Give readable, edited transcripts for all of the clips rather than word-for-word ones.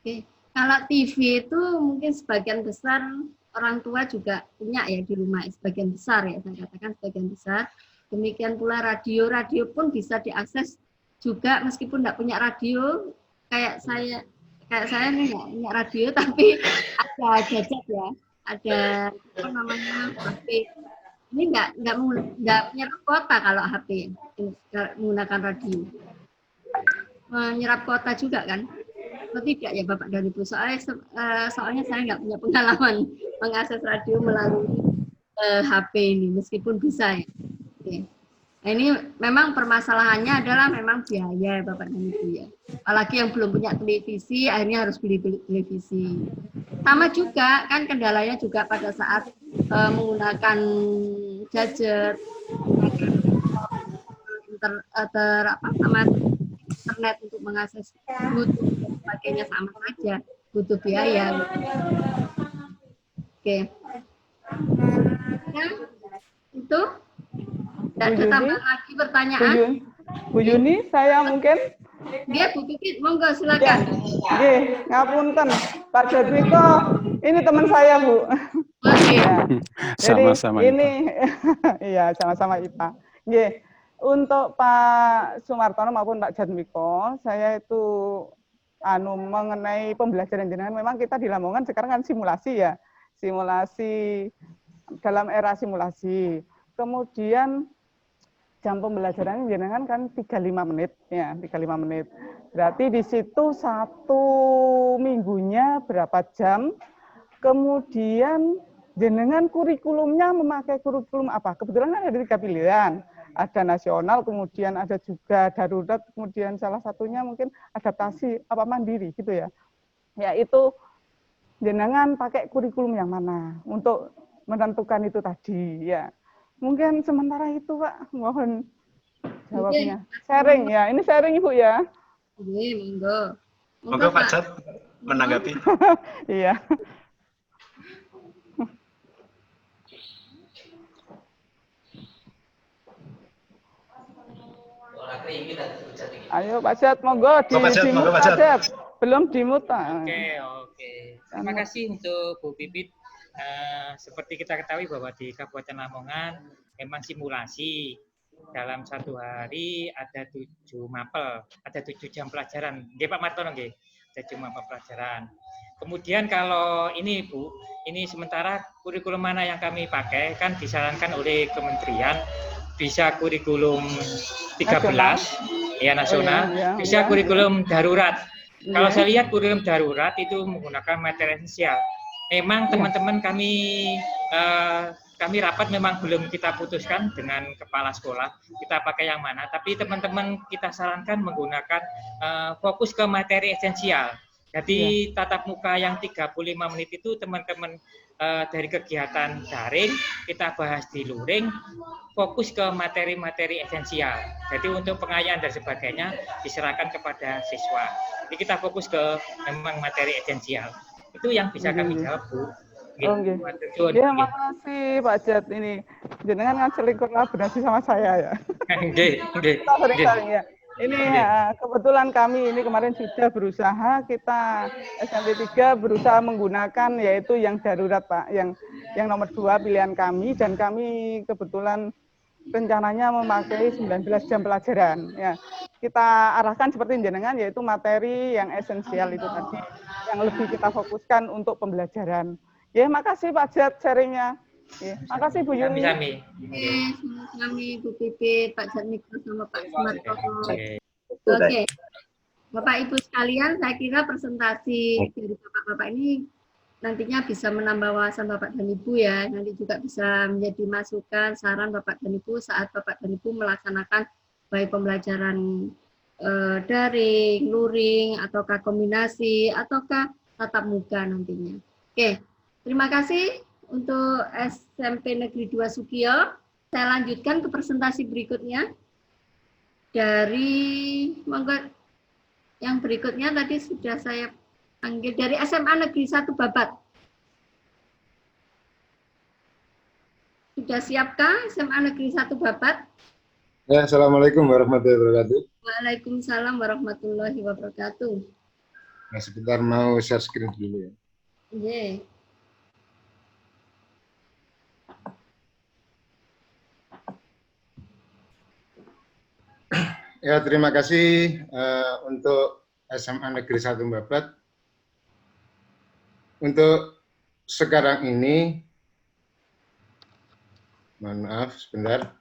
Oke. Kalau TV itu mungkin sebagian besar orang tua juga punya ya di rumah, sebagian besar ya, saya katakan sebagian besar. Demikian pula radio, radio pun bisa diakses juga meskipun tidak punya radio, kayak saya nih nggak punya radio tapi ada gadget ya, ada apa namanya HP. Ini nggak punya kuota kalau HP menggunakan radio. Menyerap kuota juga kan? Atau tidak ya Bapak dan Ibu? Soalnya saya nggak punya pengalaman mengakses radio melalui HP ini, meskipun bisa ya. Oke. Nah, ini memang permasalahannya adalah memang biaya Bapak dan Ibu ya. Apalagi yang belum punya televisi, akhirnya harus beli televisi. Sama juga kan kendalanya juga pada saat menggunakan gadget, menggunakan internet untuk mengakses YouTube dan sebagainya sama saja, butuh biaya. Oke. Ya, itu. Tidak ada tambahan lagi pertanyaan? Bu Yuni, saya mungkin. Dia Bu Pipit, monggo silakan. Nggih, ngapunten, Pak Jadwiko, ini teman saya, Bu. Oke. Sama-sama ini, iya, sama-sama IPA. Nggih, untuk Pak Sumartono maupun Pak Jadwiko, saya itu mengenai pembelajaran jenengan, memang kita di Lamongan sekarang kan simulasi ya, simulasi dalam era simulasi. Kemudian jam pembelajaran jenengan kan 35 menit ya, 35 menit. Berarti di situ 1 minggunya berapa jam? Kemudian jenengan kurikulumnya memakai kurikulum apa? Kebetulan kan ada 3 pilihan. Ada nasional, kemudian ada juga darurat, kemudian salah satunya mungkin adaptasi apa mandiri gitu ya. Ya itu jenengan pakai kurikulum yang mana untuk menentukan itu tadi ya. Mungkin sementara itu Pak, mohon jawabnya. Sharing ya, ini sharing Ibu ya. Iya, monggo. Monggo Pak Jat menanggapi. Iya. Ayo Pak Jat, monggo di dimut Pak Jat. Belum dimut. Oke. Terima kasih untuk Bu Pipit. Seperti kita ketahui bahwa di Kabupaten Lamongan memang simulasi dalam 1 hari ada 7 mapel, ada 7 jam pelajaran. Nggih Pak Martono nggih, ada 7 mapel pelajaran. Kemudian kalau ini Bu, ini sementara kurikulum mana yang kami pakai kan disarankan oleh Kementerian, bisa kurikulum 13 ya nasional, bisa kurikulum darurat. Kalau saya lihat kurikulum darurat itu menggunakan materi esensial. Memang teman-teman kami rapat memang belum kita putuskan dengan kepala sekolah kita pakai yang mana, tapi teman-teman kita sarankan menggunakan fokus ke materi esensial. Jadi tatap muka yang 35 menit itu teman-teman dari kegiatan daring kita bahas di luring, fokus ke materi-materi esensial. Jadi untuk pengayaan dan sebagainya diserahkan kepada siswa. Jadi kita fokus ke memang materi esensial. Itu yang bisa kami jawab, Bu. Ya, makasih Pak Jat ini. Jenengan kan sering kolaborasi sama saya ya. Kita sering ya. Ini ya, kebetulan kami ini kemarin sudah berusaha, kita SMP 3 berusaha menggunakan yaitu yang darurat Pak, yang nomor 2 pilihan kami, dan kami kebetulan rencananya memakai 19 jam pelajaran ya. Kita arahkan seperti jenengan yaitu materi yang esensial itu tadi yang lebih kita fokuskan untuk pembelajaran. Ya, makasih Pak Jat sharingnya. Ya, makasih Bu Yuni. Kami Bu Pipit, Pak Jatmiko sama Pak Sumartono. Oke. Bapak Ibu sekalian, saya kira presentasi dari Bapak-bapak ini nantinya bisa menambah wawasan Bapak dan Ibu ya. Nanti juga bisa menjadi masukan, saran Bapak dan Ibu saat Bapak dan Ibu melaksanakan baik pembelajaran daring, luring, ataukah kombinasi, ataukah tatap muka nantinya. Oke, terima kasih untuk SMP Negeri 2 Sukiyo. Saya lanjutkan ke presentasi berikutnya. Dari yang berikutnya tadi sudah saya panggil dari SMA Negeri 1 Babat. Sudah siapkah SMA Negeri 1 Babat? Ya, Assalamualaikum warahmatullahi wabarakatuh. Waalaikumsalam warahmatullahi wabarakatuh. Nah, sebentar mau share screen dulu ya. Iya. Ya, terima kasih untuk SMA Negeri 1 Babat. Untuk sekarang ini, mohon maaf sebentar.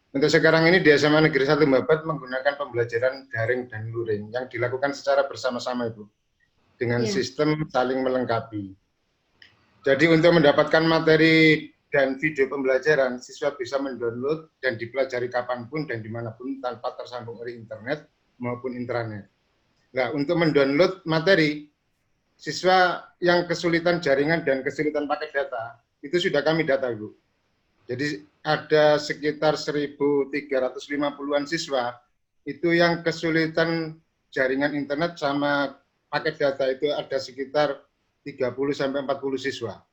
Untuk sekarang ini di SMA Negeri 1 Babat menggunakan pembelajaran daring dan luring yang dilakukan secara bersama-sama, Ibu, dengan sistem saling melengkapi. Jadi untuk mendapatkan materi dan video pembelajaran, siswa bisa mendownload dan dipelajari kapanpun dan dimanapun tanpa tersambung oleh internet maupun intranet. Nah, untuk mendownload materi, siswa yang kesulitan jaringan dan kesulitan paket data, itu sudah kami data, Ibu. Jadi ada sekitar 1.350-an siswa, itu yang kesulitan jaringan internet sama paket data itu ada sekitar 30-40 siswa.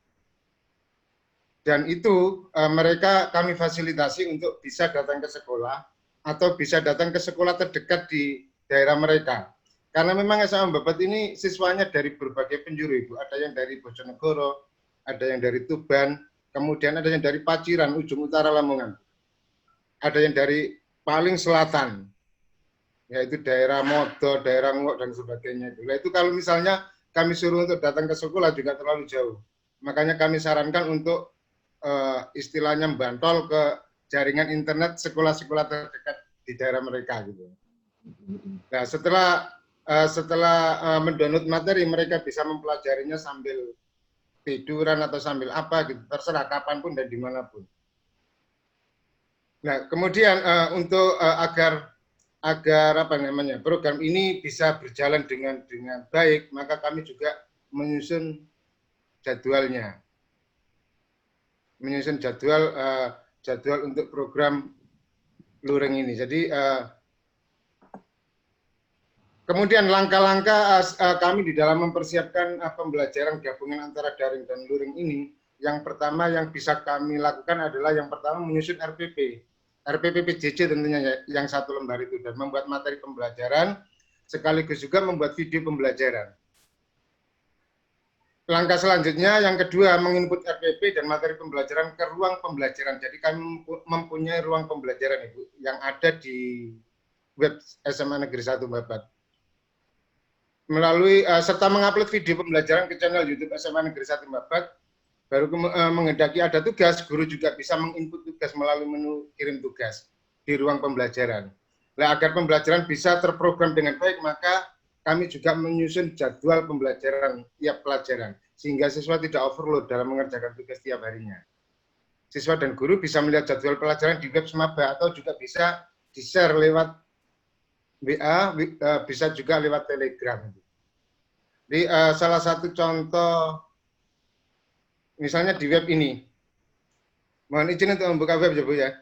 Dan itu mereka kami fasilitasi untuk bisa datang ke sekolah atau bisa datang ke sekolah terdekat di daerah mereka. Karena memang SMA Babat ini siswanya dari berbagai penjuru, Ibu. Ada yang dari Bojonegoro, ada yang dari Tuban, kemudian ada yang dari Paciran, ujung utara Lamongan. Ada yang dari paling selatan, yaitu daerah Modo, daerah Ngok, dan sebagainya. Nah, itu kalau misalnya kami suruh untuk datang ke sekolah juga terlalu jauh. Makanya kami sarankan untuk istilahnya membantol ke jaringan internet sekolah-sekolah terdekat di daerah mereka gitu. Nah, setelah mendownload materi, mereka bisa mempelajarinya sambil tiduran atau sambil apa gitu, terserah kapanpun dan dimanapun. Nah, kemudian untuk agar apa namanya program ini bisa berjalan dengan baik, maka kami juga menyusun jadwalnya. Menyusun jadwal untuk program luring ini. Jadi kemudian langkah-langkah kami di dalam mempersiapkan pembelajaran gabungan antara daring dan luring ini, yang pertama yang bisa kami lakukan adalah yang pertama menyusun RPP PJJ tentunya yang 1 lembar itu, dan membuat materi pembelajaran sekaligus juga membuat video pembelajaran. Langkah selanjutnya yang kedua menginput RPP dan materi pembelajaran ke ruang pembelajaran. Jadi kami mempunyai ruang pembelajaran, Ibu, yang ada di web SMA Negeri 1 Babat. Melalui serta mengupload video pembelajaran ke channel YouTube SMA Negeri 1 Babat. Baru menghendaki ada tugas, guru juga bisa menginput tugas melalui menu kirim tugas di ruang pembelajaran. Nah, agar pembelajaran bisa terprogram dengan baik, maka kami juga menyusun jadwal pembelajaran tiap pelajaran, sehingga siswa tidak overload dalam mengerjakan tugas tiap harinya. Siswa dan guru bisa melihat jadwal pelajaran di web Semaba atau juga bisa di-share lewat WA, bisa juga lewat Telegram. Jadi salah satu contoh, misalnya di web ini, mohon izin untuk membuka web ya Bu ya.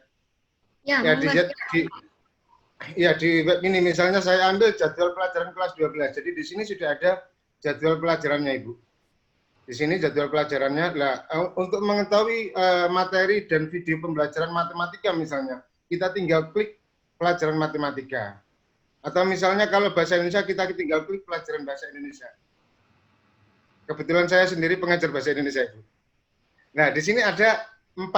Ya, di web ini misalnya saya ambil jadwal pelajaran kelas 12. Jadi di sini sudah ada jadwal pelajarannya, Ibu. Di sini jadwal pelajarannya. Nah, untuk mengetahui materi dan video pembelajaran matematika misalnya, kita tinggal klik pelajaran matematika. Atau misalnya kalau bahasa Indonesia, kita tinggal klik pelajaran bahasa Indonesia. Kebetulan saya sendiri pengajar bahasa Indonesia, Ibu. Nah, di sini ada 4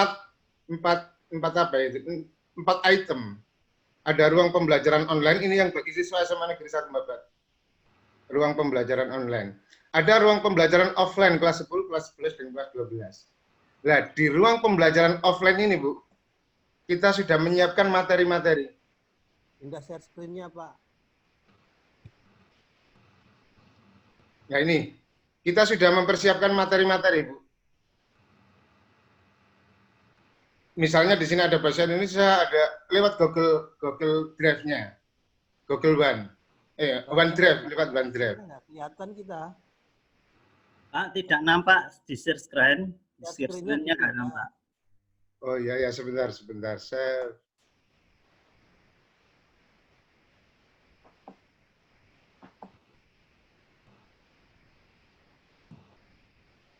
item. Ada ruang pembelajaran online, ini yang bagi siswa SMA Negeri 1 Babat. Ruang pembelajaran online. Ada ruang pembelajaran offline kelas 10, kelas 11, dan kelas 12. Nah, di ruang pembelajaran offline ini, Bu, kita sudah menyiapkan materi-materi. Enggak share screen-nya, Pak. Nah, ini. Kita sudah mempersiapkan materi-materi, Bu. Misalnya di sini ada bahasa Indonesia, ada lewat Google Drive-nya, Google OneDrive, lewat OneDrive. Nggak kelihatan kita. Pak, tidak nampak di share screen, screen-nya nggak nampak. Oh iya, ya sebentar. Saya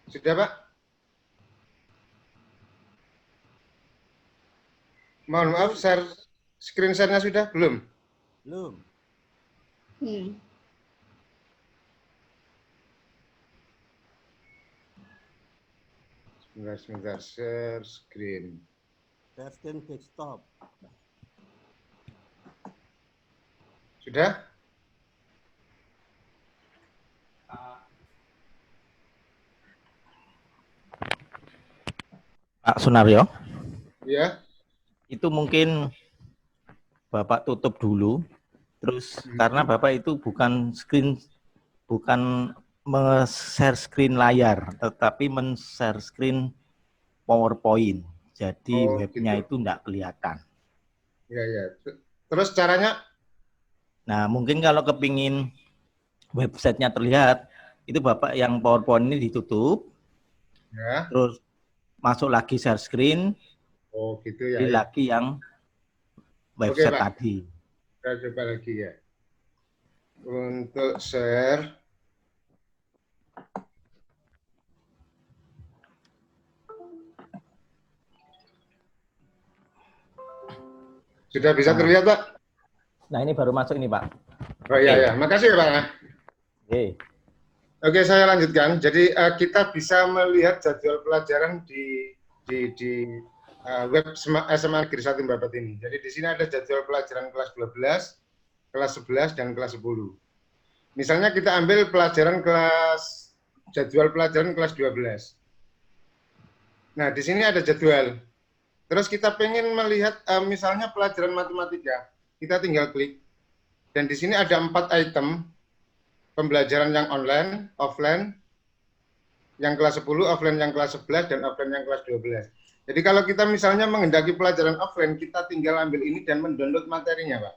sudah, Pak? Mohon maaf, screen share-nya sudah? Belum? Belum. Sebentar, share screen. Share screen desktop. Sudah? Pak Sunaryo, Ya. itu mungkin Bapak tutup dulu, terus karena Bapak itu bukan share screen layar, tetapi men-share screen PowerPoint. Jadi Oh, webnya gitu. itu enggak kelihatan. Ya, ya. Terus caranya? Nah, mungkin kalau kepingin websitenya terlihat, itu Bapak yang PowerPoint ini ditutup, Ya. terus masuk lagi share screen, Oh, gitu ya. pilih lagi yang website Oke, Pak. tadi. Kita coba lagi ya. Untuk share. Sudah bisa terlihat, Pak? Nah, ini baru masuk ini, Pak. Oh iya, ya. Makasih ya, Pak. Oke. Oke, saya lanjutkan. Jadi kita bisa melihat jadwal pelajaran di web SMA Negeri 1 Babat ini. Jadi di sini ada jadwal pelajaran kelas 12, kelas 11, dan kelas 10. Misalnya kita ambil jadwal pelajaran kelas 12. Nah, di sini ada jadwal. Terus kita pengen melihat misalnya pelajaran matematika, kita tinggal klik. Dan di sini ada 4 item. Pembelajaran yang online, offline, yang kelas 10, offline yang kelas 11, dan offline yang kelas 12. Jadi kalau kita misalnya menghendaki pelajaran offline, kita tinggal ambil ini dan mendownload materinya, Pak.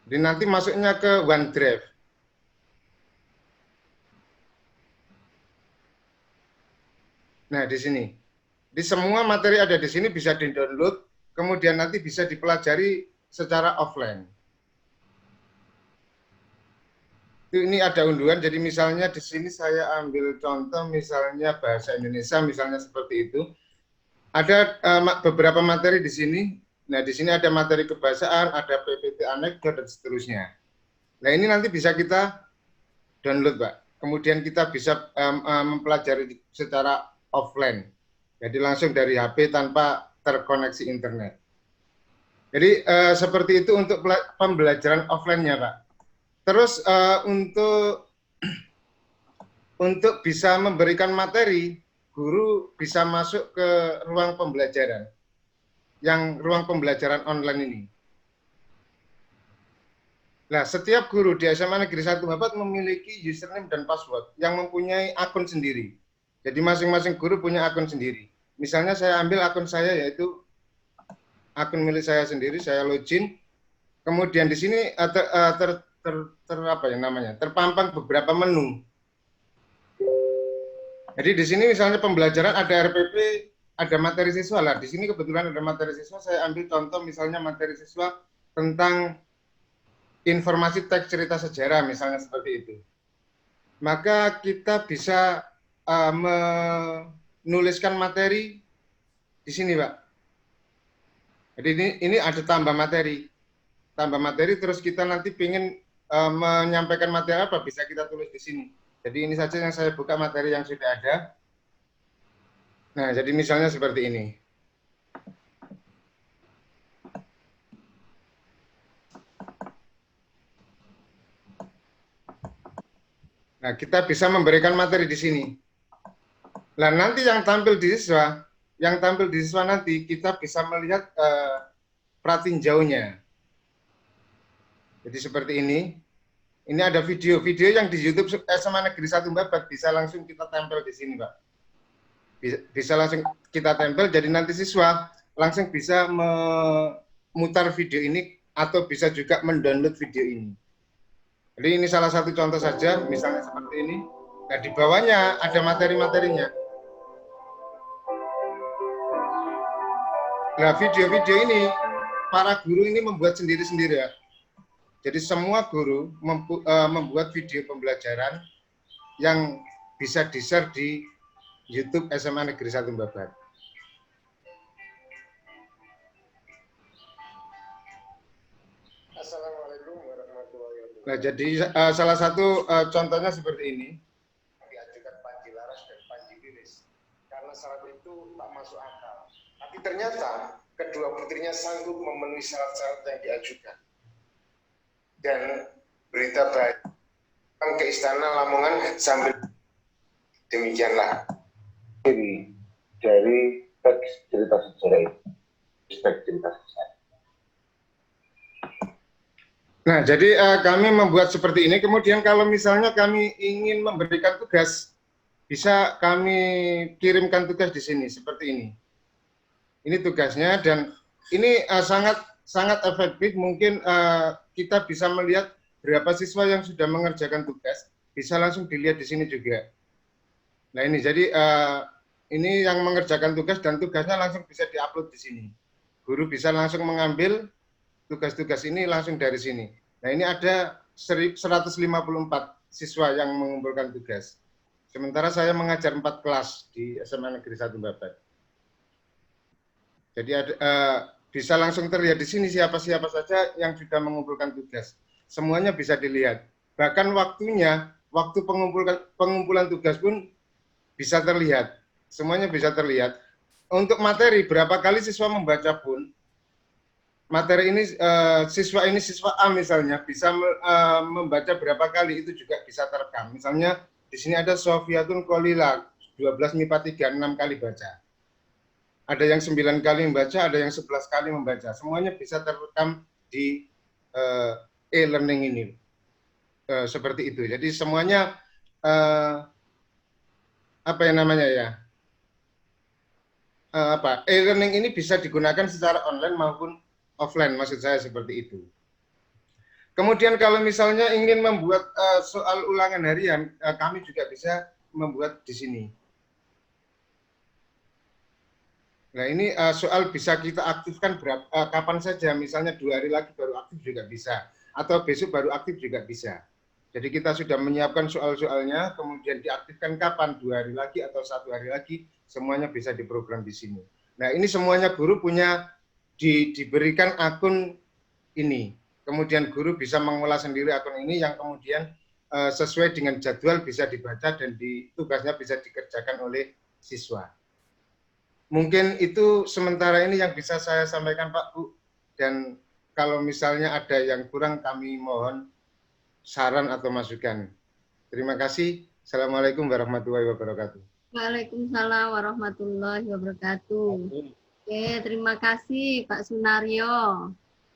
Jadi nanti masuknya ke OneDrive. Nah, di sini. Di semua materi ada di sini bisa di-download, kemudian nanti bisa dipelajari secara offline. Ini ada unduhan, jadi misalnya di sini saya ambil contoh misalnya bahasa Indonesia, misalnya seperti itu. Ada beberapa materi di sini. Nah, di sini ada materi kebahasaan, ada PPT anekdot, dan seterusnya. Nah, ini nanti bisa kita download, Pak. Kemudian kita bisa mempelajari secara offline. Jadi langsung dari HP tanpa terkoneksi internet. Jadi seperti itu untuk pembelajaran offline-nya, Pak. Terus untuk bisa memberikan materi, guru bisa masuk ke ruang pembelajaran, ruang pembelajaran online ini. Nah, setiap guru di SMA Negeri 1 Babat memiliki username dan password yang mempunyai akun sendiri. Jadi masing-masing guru punya akun sendiri. Misalnya saya ambil akun saya, yaitu akun milik saya sendiri, saya login. Kemudian di sini terpampang beberapa menu. Jadi di sini misalnya pembelajaran ada RPP, ada materi siswa lah. Di sini kebetulan ada materi siswa, saya ambil contoh misalnya materi siswa tentang informasi teks cerita sejarah misalnya seperti itu. Maka kita bisa menuliskan materi di sini, Pak. Jadi ini ada tambah materi terus kita nanti ingin menyampaikan materi apa, bisa kita tulis di sini. Jadi ini saja yang saya buka materi yang sudah ada. Nah, jadi misalnya seperti ini. Nah, kita bisa memberikan materi di sini. Nah, nanti yang tampil di siswa nanti kita bisa melihat pratinjaunya. Jadi seperti ini. Ini ada video yang di YouTube SMA Negeri 1 Babat bisa langsung kita tempel di sini, Pak. Bisa langsung kita tempel, jadi nanti siswa langsung bisa memutar video ini atau bisa juga mendownload video ini. Jadi ini salah satu contoh saja, misalnya seperti ini. Nah, di bawahnya ada materi-materinya. Nah, video-video ini para guru ini membuat sendiri-sendiri, ya. Jadi semua guru membuat video pembelajaran yang bisa di-share di YouTube SMA Negeri 1 Babat. Assalamualaikum warahmatullahi wabarakatuh. Nah, jadi salah satu contohnya seperti ini. Diajukan Panji Laras dan Panji Birin. masuk akal. Tapi ternyata kedua putrinya sanggup memenuhi syarat-syarat yang diajukan. Dan berita baik ke Istana Lamongan sambil demikianlah dari teks cerita sejarah itu. Teks cerita sejarah. Nah, jadi kami membuat seperti ini. Kemudian kalau misalnya kami ingin memberikan tugas, bisa kami kirimkan tugas di sini seperti ini. Ini tugasnya dan ini sangat efektif. Mungkin kita bisa melihat berapa siswa yang sudah mengerjakan tugas. Bisa langsung dilihat di sini juga. Nah ini jadi ini yang mengerjakan tugas dan tugasnya langsung bisa diupload di sini. Guru bisa langsung mengambil tugas-tugas ini langsung dari sini. Nah ini ada 154 siswa yang mengumpulkan tugas. Sementara saya mengajar 4 kelas di SMA Negeri 1 Babat. Jadi bisa langsung terlihat di sini siapa-siapa saja yang sudah mengumpulkan tugas. Semuanya bisa dilihat. Bahkan waktu pengumpulan tugas pun bisa terlihat. Semuanya bisa terlihat. Untuk materi, berapa kali siswa membaca pun, materi ini siswa A misalnya bisa membaca berapa kali itu juga bisa terekam. Misalnya di sini ada Sofiatun Kolila 12 MIPA 3 6 kali baca. Ada yang 9 kali membaca, ada yang 11 kali membaca. Semuanya bisa terekam di e-learning ini. Seperti itu. Jadi semuanya apa yang namanya ya? E-learning ini bisa digunakan secara online maupun offline, maksud saya seperti itu. Kemudian kalau misalnya ingin membuat soal ulangan harian, kami juga bisa membuat di sini. Nah ini soal bisa kita aktifkan kapan saja, misalnya 2 hari lagi baru aktif juga bisa, atau besok baru aktif juga bisa. Jadi kita sudah menyiapkan soal-soalnya, kemudian diaktifkan kapan, 2 hari lagi atau 1 hari lagi, semuanya bisa diprogram di sini. Nah ini semuanya guru punya diberikan akun ini. Kemudian guru bisa mengolah sendiri akun ini yang kemudian sesuai dengan jadwal bisa dibaca dan tugasnya bisa dikerjakan oleh siswa. Mungkin itu sementara ini yang bisa saya sampaikan Pak Bu. Dan kalau misalnya ada yang kurang kami mohon saran atau masukan. Terima kasih. Assalamualaikum warahmatullahi wabarakatuh. Waalaikumsalam warahmatullahi wabarakatuh. Oke, terima kasih Pak Sunario.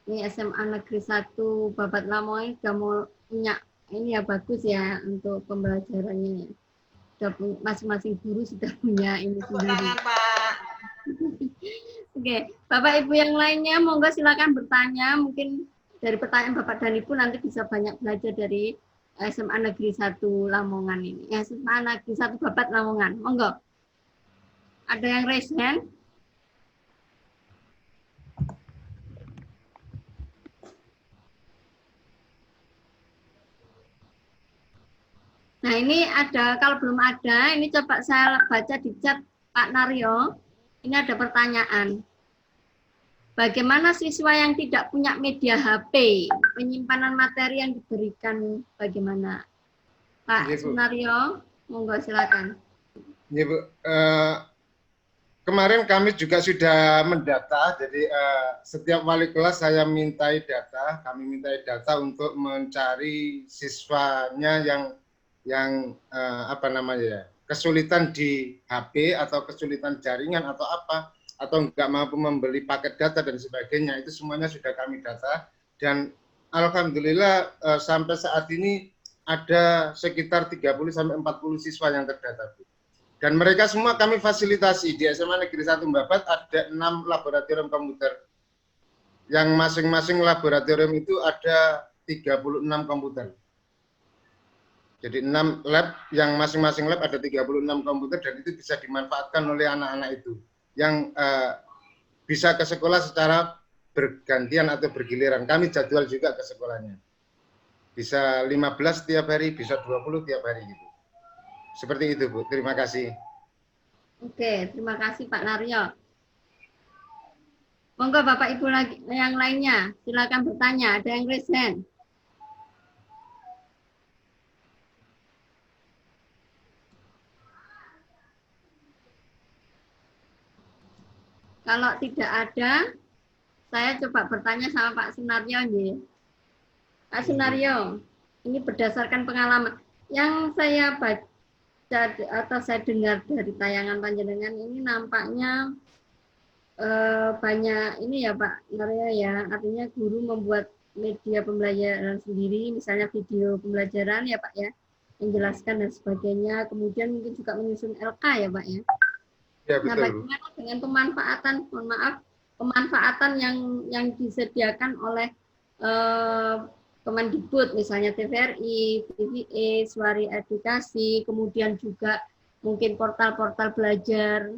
Ini SMA Negeri 1 Babat Lamongan sudah mau punya ini ya bagus ya untuk pembelajarannya. Masing-masing guru sudah punya ini sendiri. Oke, Bapak Ibu yang lainnya monggo silakan bertanya. Mungkin dari pertanyaan Bapak dan Ibu nanti bisa banyak belajar dari SMA Negeri 1 Lamongan ini. SMA Negeri 1 Babat Lamongan. Monggo. Ada yang raise hand? Nah ini ada, kalau belum ada, ini coba saya baca di chat Pak Naryo. Ini ada pertanyaan. Bagaimana siswa yang tidak punya media HP, penyimpanan materi yang diberikan bagaimana? Pak Sunario, monggo silakan. Ya, Bu. Kemarin kami juga sudah mendata, jadi setiap wali kelas saya mintai data, kami mintai data untuk mencari siswanya yang apa namanya ya, kesulitan di HP atau kesulitan jaringan atau apa, atau nggak mampu membeli paket data dan sebagainya, itu semuanya sudah kami data dan alhamdulillah sampai saat ini ada sekitar 30-40 siswa yang terdata. Dan mereka semua kami fasilitasi di SMA Negeri 1 Babat ada 6 laboratorium komputer. Yang masing-masing laboratorium itu ada 36 komputer. Jadi 6 lab, yang masing-masing lab ada 36 komputer dan itu bisa dimanfaatkan oleh anak-anak itu. Yang bisa ke sekolah secara bergantian atau bergiliran. Kami jadwal juga ke sekolahnya. Bisa 15 tiap hari, bisa 20 tiap hari gitu. Seperti itu, Bu. Terima kasih. Oke, terima kasih Pak Naryo. Monggo Bapak Ibu lagi yang lainnya, silakan bertanya. Ada yang raise hand? Kalau tidak ada, saya coba bertanya sama Pak Sunario. Pak Sunario, ini berdasarkan pengalaman yang saya baca atau saya dengar dari tayangan panjenengan ini, nampaknya banyak ini ya Pak Sunario ya, artinya guru membuat media pembelajaran sendiri, misalnya video pembelajaran ya Pak ya, menjelaskan dan sebagainya, kemudian mungkin juga menyusun LK ya Pak ya. Ya, Nah, betul. bagaimana dengan pemanfaatan, mohon maaf, pemanfaatan yang disediakan oleh Kemendikbud, misalnya TVRI, TVA, Suari Edukasi, kemudian juga mungkin portal-portal belajar,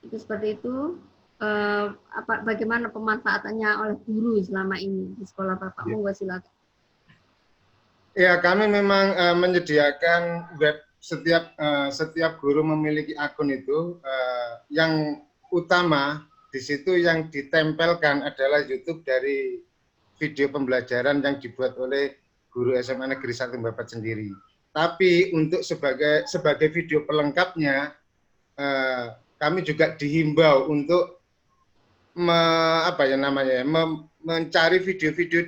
itu seperti itu. Bagaimana pemanfaatannya oleh guru selama ini di sekolah Bapak? Monggo silakan. Ya, kami memang menyediakan web, setiap guru memiliki akun itu. Yang utama di situ yang ditempelkan adalah YouTube dari video pembelajaran yang dibuat oleh guru SMA Negeri 1 Babat sendiri. Tapi untuk sebagai video pelengkapnya, kami juga dihimbau untuk mencari video-video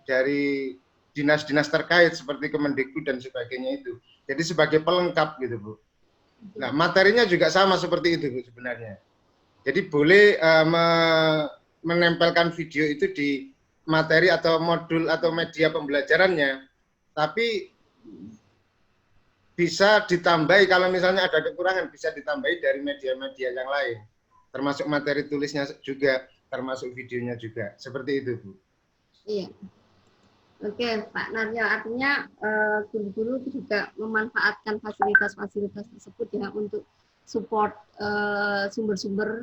dari dinas-dinas terkait seperti Kemendikbud dan sebagainya itu. Jadi sebagai pelengkap gitu Bu. Nah, materinya juga sama seperti itu Bu sebenarnya. Jadi boleh menempelkan video itu di materi atau modul atau media pembelajarannya, tapi bisa ditambahi kalau misalnya ada kekurangan, bisa ditambahi dari media-media yang lain. Termasuk materi tulisnya juga, termasuk videonya juga. Seperti itu, Bu. Iya. Oke, Pak Naryo, artinya guru-guru juga memanfaatkan fasilitas-fasilitas tersebut ya untuk support sumber-sumber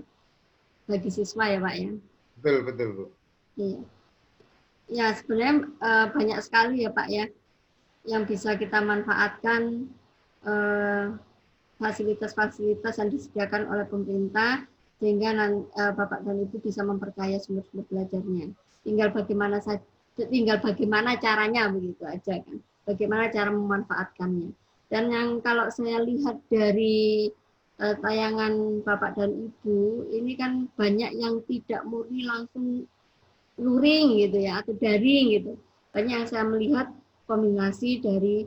bagi siswa ya, Pak ya? Betul, betul, Bu. Iya. Ya, sebenarnya banyak sekali ya, Pak ya, yang bisa kita manfaatkan fasilitas-fasilitas yang disediakan oleh pemerintah, sehingga Bapak dan Ibu bisa memperkaya sumber-sumber belajarnya. Tinggal bagaimana caranya, begitu aja kan. Bagaimana cara memanfaatkannya. Dan yang kalau saya lihat dari tayangan Bapak dan Ibu, ini kan banyak yang tidak murni langsung luring gitu ya, atau daring gitu. Banyak yang saya melihat kombinasi dari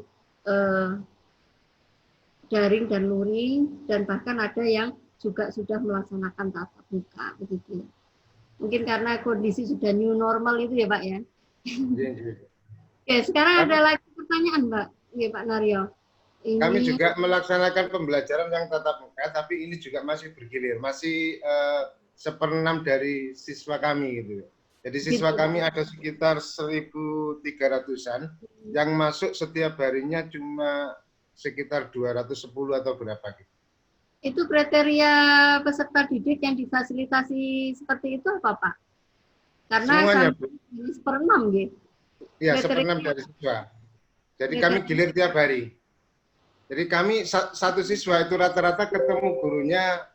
daring dan luring, dan bahkan ada yang juga sudah melaksanakan tatap muka begitu. Mungkin karena kondisi sudah new normal itu ya Pak ya. Oke, sekarang ada lagi pertanyaan Mbak, ya, Pak Naryo. Kami juga melaksanakan pembelajaran yang tatap muka, tapi ini juga masih bergilir, masih 1/6 dari siswa kami gitu. Jadi siswa kami ada sekitar 1.300-an, yang masuk setiap harinya cuma sekitar 210 atau berapa gitu. Itu kriteria peserta didik yang difasilitasi seperti itu apa Pak? Karena semuanya, Bu. Ini 1/6 gitu. Iya, 1/6 dari siswa. Jadi kami gilir tiap hari. Jadi kami satu siswa itu rata-rata ketemu gurunya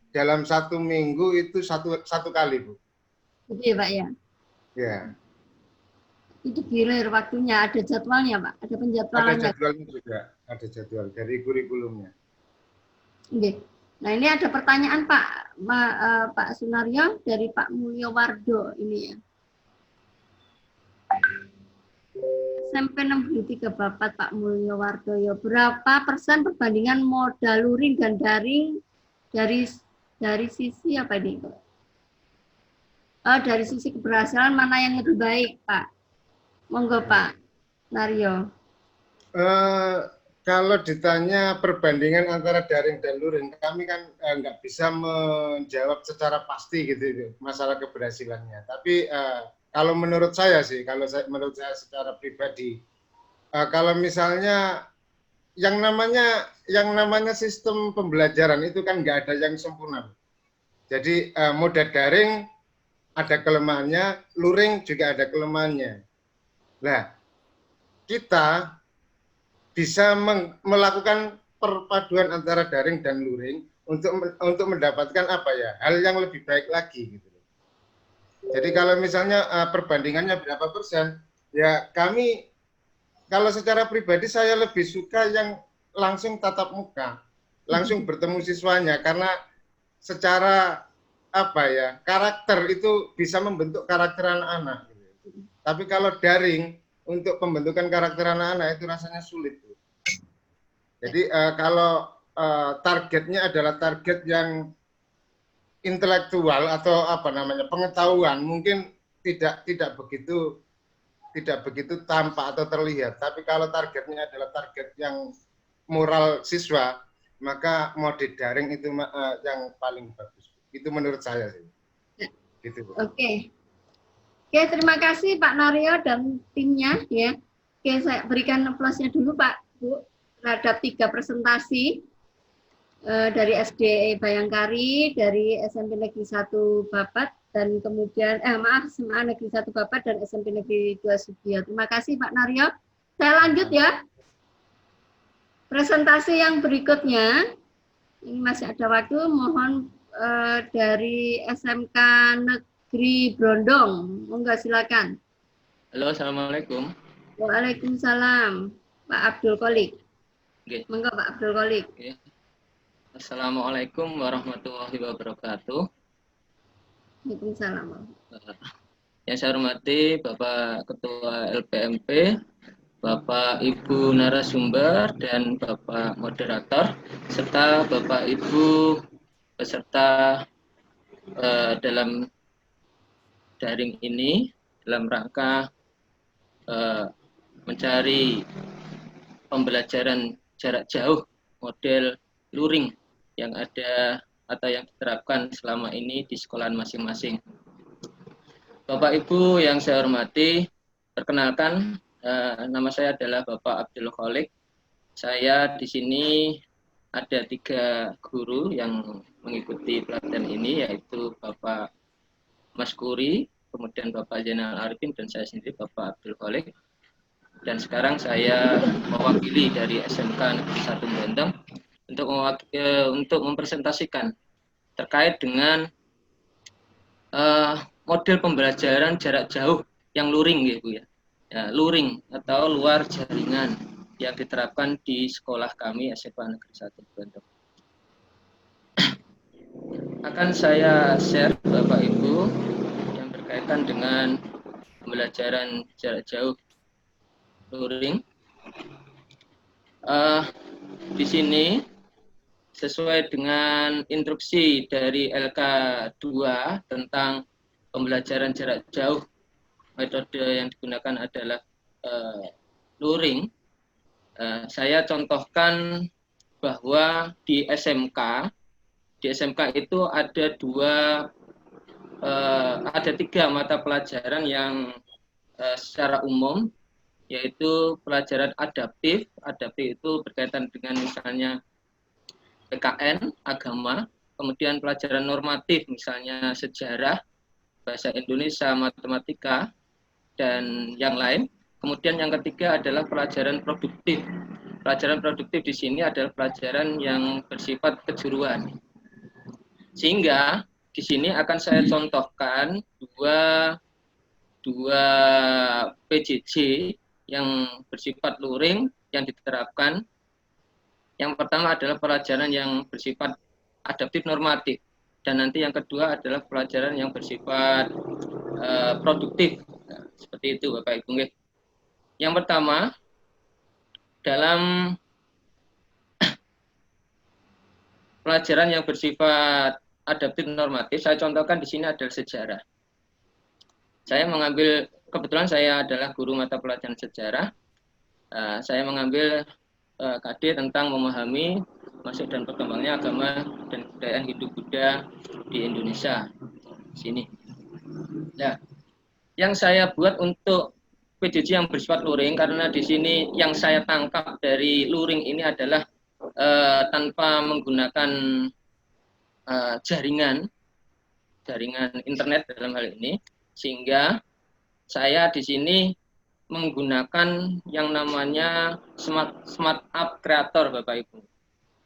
dalam 1 minggu itu satu kali, Bu. Gitu ya Pak ya? Ya. Itu gilir waktunya, ada jadwalnya Pak? Ada penjadwalannya? Ada jadwalnya juga, ada jadwal dari kurikulumnya. Oke. Nah ini ada pertanyaan Pak Sunario dari Pak Mulyo Wardo ini ya. SMP 63 Bapak Pak Mulyo Wardoyo, berapa persen perbandingan modal luring dan daring dari sisi apa ini? Dari sisi keberhasilan mana yang lebih baik Pak? Monggo Pak Naryo. Kalau ditanya perbandingan antara daring dan luring, kami kan nggak bisa menjawab secara pasti gitu masalah keberhasilannya. Tapi kalau menurut saya sih, menurut saya secara pribadi, kalau misalnya yang namanya sistem pembelajaran itu kan nggak ada yang sempurna. Jadi moda daring ada kelemahannya, luring juga ada kelemahannya. Nah, kita bisa melakukan perpaduan antara daring dan luring untuk mendapatkan apa ya, hal yang lebih baik lagi gitu. Jadi kalau misalnya perbandingannya berapa persen, ya kami kalau secara pribadi saya lebih suka yang langsung tatap muka, langsung bertemu siswanya, karena secara apa ya, karakter itu bisa membentuk karakter anak-anak. Tapi kalau daring untuk pembentukan karakter anak-anak itu rasanya sulit. Jadi kalau targetnya adalah target yang intelektual atau apa namanya pengetahuan, mungkin tidak begitu tampak atau terlihat. Tapi kalau targetnya adalah target yang moral siswa, maka mode daring itu yang paling bagus. Itu menurut saya sih. Gitu. Oke, terima kasih Pak Naryo dan timnya ya. Oke, saya berikan aplausnya dulu Pak Bu terhadap 3 presentasi dari SD Bayangkari, dari SMP Negeri 1 Babat, dan kemudian SMA Negeri 1 Babat dan SMP Negeri 2 Sugiyo. Terima kasih Pak Naryo. Saya lanjut ya. Presentasi yang berikutnya, ini masih ada waktu, mohon dari SMK Negeri Brondong. Monggo silakan. Halo, assalamualaikum. Waalaikumsalam, Pak Abdul Qolik. Okay. Monggo Pak Abdul Qolik. Okay. Assalamualaikum warahmatullahi wabarakatuh. Waalaikumsalam. Yang saya hormati Bapak Ketua LPMP, Bapak Ibu narasumber dan Bapak moderator, serta Bapak Ibu peserta dalam daring ini dalam rangka mencari pembelajaran jarak jauh model luring yang ada atau yang diterapkan selama ini di sekolahan masing-masing. Bapak Ibu yang saya hormati, perkenalkan nama saya adalah Bapak Abdul Qolik. Saya di sini ada 3 guru yang mengikuti pelatihan ini, yaitu Bapak Mas Kuri, kemudian Bapak Zainal Arifin, dan saya sendiri Bapak Abdul Qolik. Dan sekarang saya mewakili dari SMK Negeri 1 Brondong untuk mempresentasikan terkait dengan model pembelajaran jarak jauh yang luring, gitu ya. Luring atau luar jaringan yang diterapkan di sekolah kami SMK Negeri 1 Brondong. Akan saya share Bapak Ibu yang berkaitan dengan pembelajaran jarak jauh luring. Di sini sesuai dengan instruksi dari LK2 tentang pembelajaran jarak jauh, metode yang digunakan adalah luring. Saya contohkan bahwa di SMK itu ada 3 mata pelajaran yang secara umum, yaitu pelajaran adaptif. Adaptif itu berkaitan dengan misalnya PKN, agama, kemudian pelajaran normatif, misalnya sejarah, bahasa Indonesia, matematika, dan yang lain. Kemudian yang ketiga adalah pelajaran produktif. Pelajaran produktif di sini adalah pelajaran yang bersifat kejuruan. Sehingga di sini akan saya contohkan dua PJJ yang bersifat luring yang diterapkan. Yang pertama adalah pelajaran yang bersifat adaptif normatif, dan nanti yang kedua adalah pelajaran yang bersifat produktif. Nah, seperti itu Bapak Ibu. Yang pertama, dalam pelajaran yang bersifat adaptif normatif, saya contohkan di sini adalah sejarah. Saya mengambil, kebetulan saya adalah guru mata pelajaran sejarah. Saya mengambil KD tentang memahami masuk dan berkembangnya agama dan kebudayaan Hindu-Buddha di Indonesia. Sini. Nah, yang saya buat untuk PJJ yang bersifat luring, karena di sini yang saya tangkap dari luring ini adalah tanpa menggunakan jaringan internet dalam hal ini, sehingga saya di sini menggunakan yang namanya Smart App Creator, Bapak Ibu.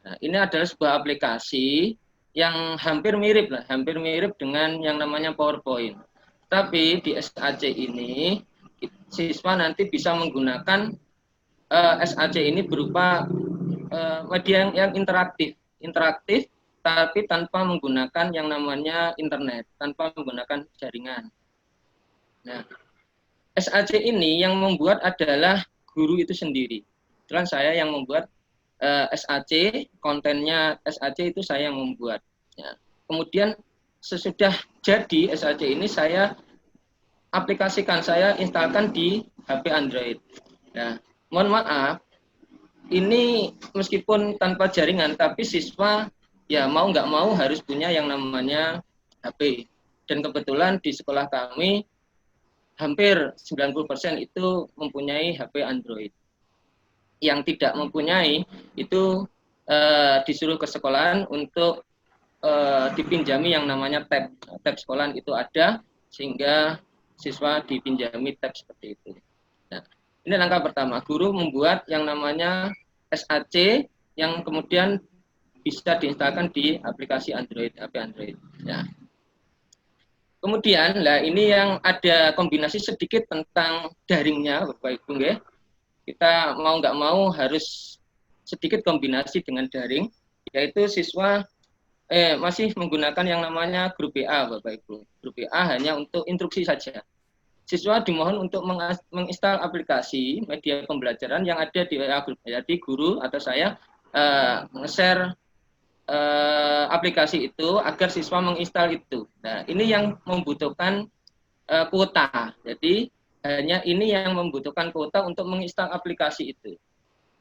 Nah, ini adalah sebuah aplikasi yang hampir mirip dengan yang namanya PowerPoint. Tapi di SAC ini siswa nanti bisa menggunakan SAC ini berupa media yang interaktif tetapi tanpa menggunakan yang namanya internet, tanpa menggunakan jaringan. Nah, SAC ini yang membuat adalah guru itu sendiri. Kebetulan saya yang membuat SAC, kontennya SAC itu saya yang membuat. Ya. Kemudian sesudah jadi SAC ini saya aplikasikan, saya instalkan di HP Android. Nah, mohon maaf, ini meskipun tanpa jaringan, tapi siswa ya mau nggak mau harus punya yang namanya HP. Dan kebetulan di sekolah kami hampir 90% itu mempunyai HP Android. Yang tidak mempunyai itu disuruh ke sekolahan untuk dipinjami yang namanya tab. Tab sekolahan itu ada, sehingga siswa dipinjami tab seperti itu. Nah, ini langkah pertama, guru membuat yang namanya SAC yang kemudian bisa diinstalkan di aplikasi Android, HP Android. Ya. Kemudian, lah ini yang ada kombinasi sedikit tentang daringnya, Bapak Ibu, ya. Kita mau nggak mau harus sedikit kombinasi dengan daring, yaitu siswa masih menggunakan yang namanya grup BA, Bapak Ibu. Grup BA hanya untuk instruksi saja. Siswa dimohon untuk menginstal aplikasi media pembelajaran yang ada di WA grup. Jadi guru atau saya nge-share aplikasi itu agar siswa menginstal itu. Nah, ini yang membutuhkan kuota. Jadi hanya ini yang membutuhkan kuota untuk menginstal aplikasi itu.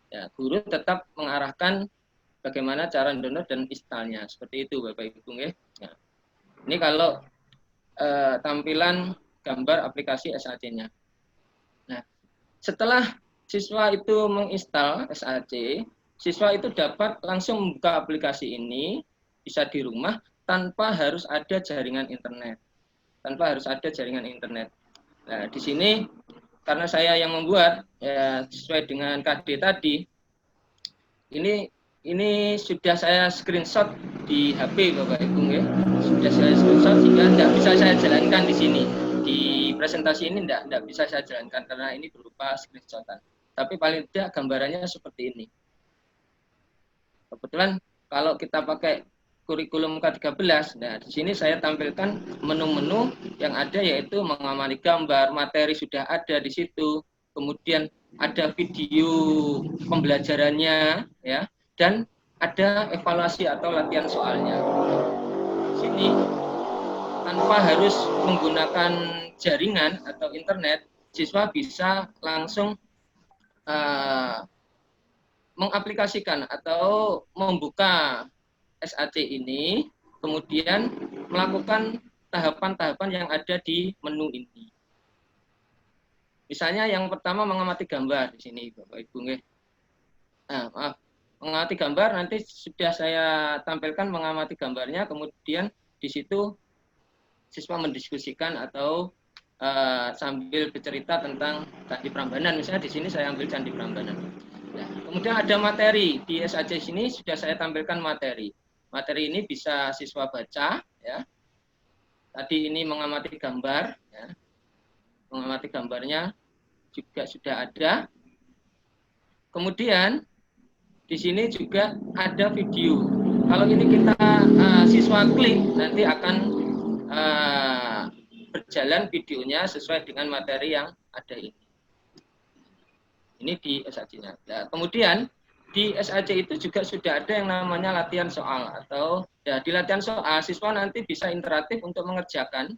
Ya, guru tetap mengarahkan bagaimana cara download dan installnya. Seperti itu, Bapak Ibu. Ya. Ini kalau tampilan gambar aplikasi SAC-nya. Nah, setelah siswa itu menginstal SAC, siswa itu dapat langsung membuka aplikasi ini, bisa di rumah, tanpa harus ada jaringan internet. Tanpa harus ada jaringan internet. Nah, di sini karena saya yang membuat, ya, sesuai dengan KD tadi, ini sudah saya screenshot di HP, Bapak Ibu, ya. Sudah saya screenshot sehingga tidak bisa saya jalankan di sini. Di presentasi ini tidak bisa saya jalankan karena ini berupa screenshotan. Tapi paling tidak gambarannya seperti ini. Kebetulan kalau kita pakai kurikulum K13, nah di sini saya tampilkan menu-menu yang ada, yaitu mengamati gambar, materi sudah ada di situ, kemudian ada video pembelajarannya, ya, dan ada evaluasi atau latihan soalnya. Di sini tanpa harus menggunakan jaringan atau internet, siswa bisa langsung mengaplikasikan atau membuka SAC ini, kemudian melakukan tahapan-tahapan yang ada di menu ini. Misalnya yang pertama mengamati gambar di sini, Bapak Ibu. Nah, mengamati gambar nanti sudah saya tampilkan mengamati gambarnya, kemudian di situ siswa mendiskusikan atau sambil bercerita tentang Candi Prambanan. Misalnya di sini saya ambil Candi Prambanan. Nah, kemudian ada materi di SAC sini sudah saya tampilkan materi. Materi ini bisa siswa baca, ya. Tadi ini mengamati gambar, ya. Mengamati gambarnya juga sudah ada. Kemudian di sini juga ada video. Kalau ini kita siswa klik, nanti akan berjalan videonya sesuai dengan materi yang ada ini. Ini di SAC-nya. Nah, kemudian di SAC itu juga sudah ada yang namanya latihan soal, atau ya di latihan soal siswa nanti bisa interaktif untuk mengerjakan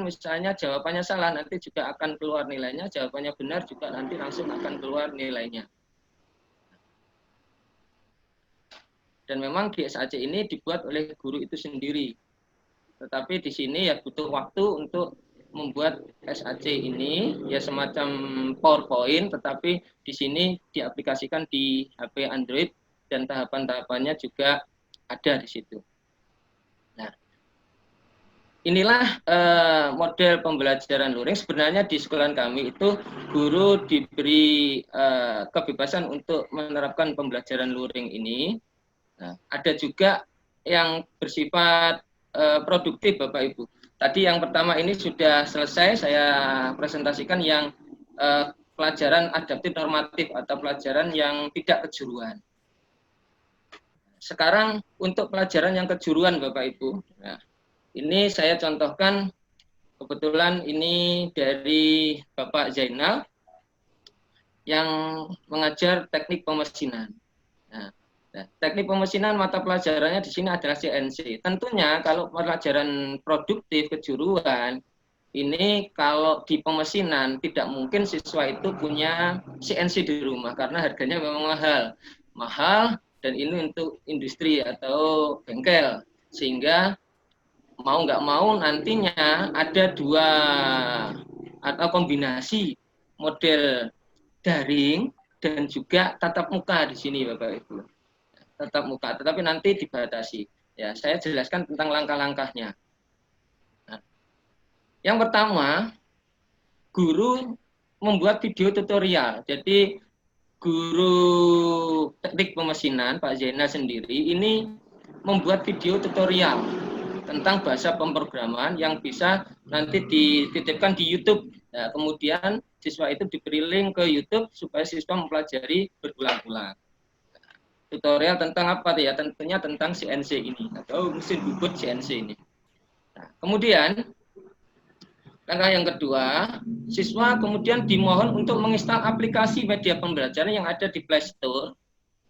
misalnya jawabannya salah, nanti juga akan keluar nilainya, jawabannya benar juga nanti langsung akan keluar nilainya. Dan memang di SAC ini dibuat oleh guru itu sendiri. Tetapi di sini ya butuh waktu untuk membuat SAC ini, ya semacam PowerPoint, tetapi di sini diaplikasikan di HP Android dan tahapan-tahapannya juga ada di situ. Nah, inilah model pembelajaran luring. Sebenarnya di sekolah kami itu guru diberi kebebasan untuk menerapkan pembelajaran luring ini. Nah, ada juga yang bersifat produktif, Bapak Ibu. Tadi yang pertama ini sudah selesai saya presentasikan yang pelajaran adaptif normatif atau pelajaran yang tidak kejuruan. sekarang untuk pelajaran yang kejuruan Bapak Ibu. Nah, ini saya contohkan, kebetulan ini dari Bapak Zainal yang mengajar teknik pemesinan. Nah, teknik pemesinan mata pelajarannya di sini adalah CNC. Tentunya kalau pelajaran produktif kejuruan, ini kalau di pemesinan tidak mungkin siswa itu punya CNC di rumah karena harganya memang mahal dan ini untuk industri atau bengkel, sehingga mau nggak mau nantinya ada dua atau kombinasi model daring dan juga tatap muka di sini Bapak Ibu. Tatap muka, tetapi nanti dibatasi. Ya, saya jelaskan tentang langkah-langkahnya. Nah, yang pertama, guru membuat video tutorial. Jadi guru teknik pemesinan Pak Zainal sendiri ini membuat video tutorial tentang bahasa pemrograman yang bisa nanti dititipkan di YouTube. Nah, kemudian siswa itu diberi link ke YouTube supaya siswa mempelajari berulang-ulang. Tutorial tentang apa ya? Tentunya tentang CNC ini atau mesin bubut CNC ini. Nah, kemudian langkah yang kedua, siswa kemudian dimohon untuk menginstal aplikasi media pembelajaran yang ada di Play Store,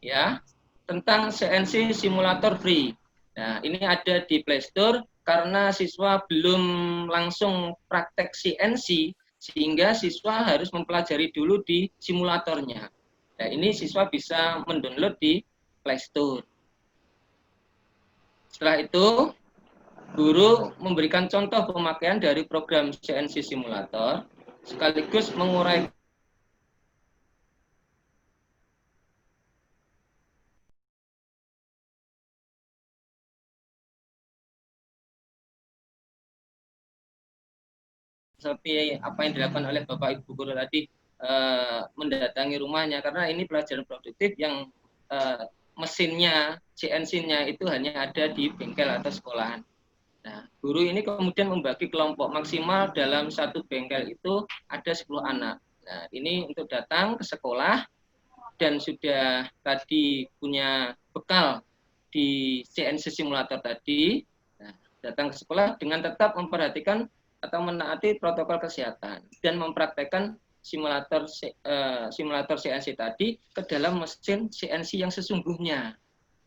ya, tentang CNC simulator free. Nah, ini ada di Play Store karena siswa belum langsung praktek CNC, sehingga siswa harus mempelajari dulu di simulatornya. Nah, ini siswa bisa mendownload di Play Store. Setelah itu, guru memberikan contoh pemakaian dari program CNC simulator sekaligus mengurai seperti apa yang dilakukan oleh Bapak Ibu guru tadi, mendatangi rumahnya, karena ini pelajaran produktif yang mesinnya, CNC-nya itu hanya ada di bengkel atau sekolahan. Nah, guru ini kemudian membagi kelompok, maksimal dalam satu bengkel itu ada 10 anak. Nah, ini untuk datang ke sekolah dan sudah tadi punya bekal di CNC simulator tadi. Nah, datang ke sekolah dengan tetap memperhatikan atau menaati protokol kesehatan dan mempraktekkan simulator CNC tadi ke dalam mesin CNC yang sesungguhnya.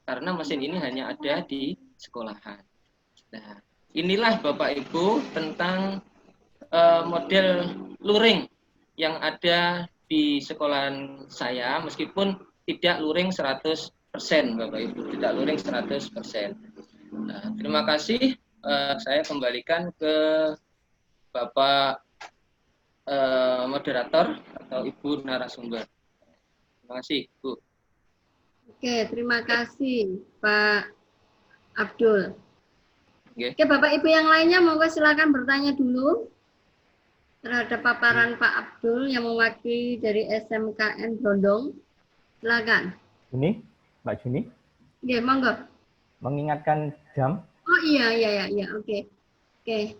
Karena mesin ini hanya ada di sekolahan. Nah, inilah Bapak Ibu tentang model luring yang ada di sekolahan saya, meskipun tidak luring 100% Bapak Ibu, tidak luring 100%. Nah, terima kasih, saya kembalikan ke Bapak moderator atau Ibu narasumber. Terima kasih, Bu. Oke, terima kasih Pak Abdul. Okay. Oke, Bapak Ibu yang lainnya monggo silakan bertanya dulu terhadap paparan Pak Abdul yang mewakili dari SMKN Brondong. Silakan. Juni, Mbak Juni. Oke, monggo. Mengingatkan jam. Oh iya, oke. Oke.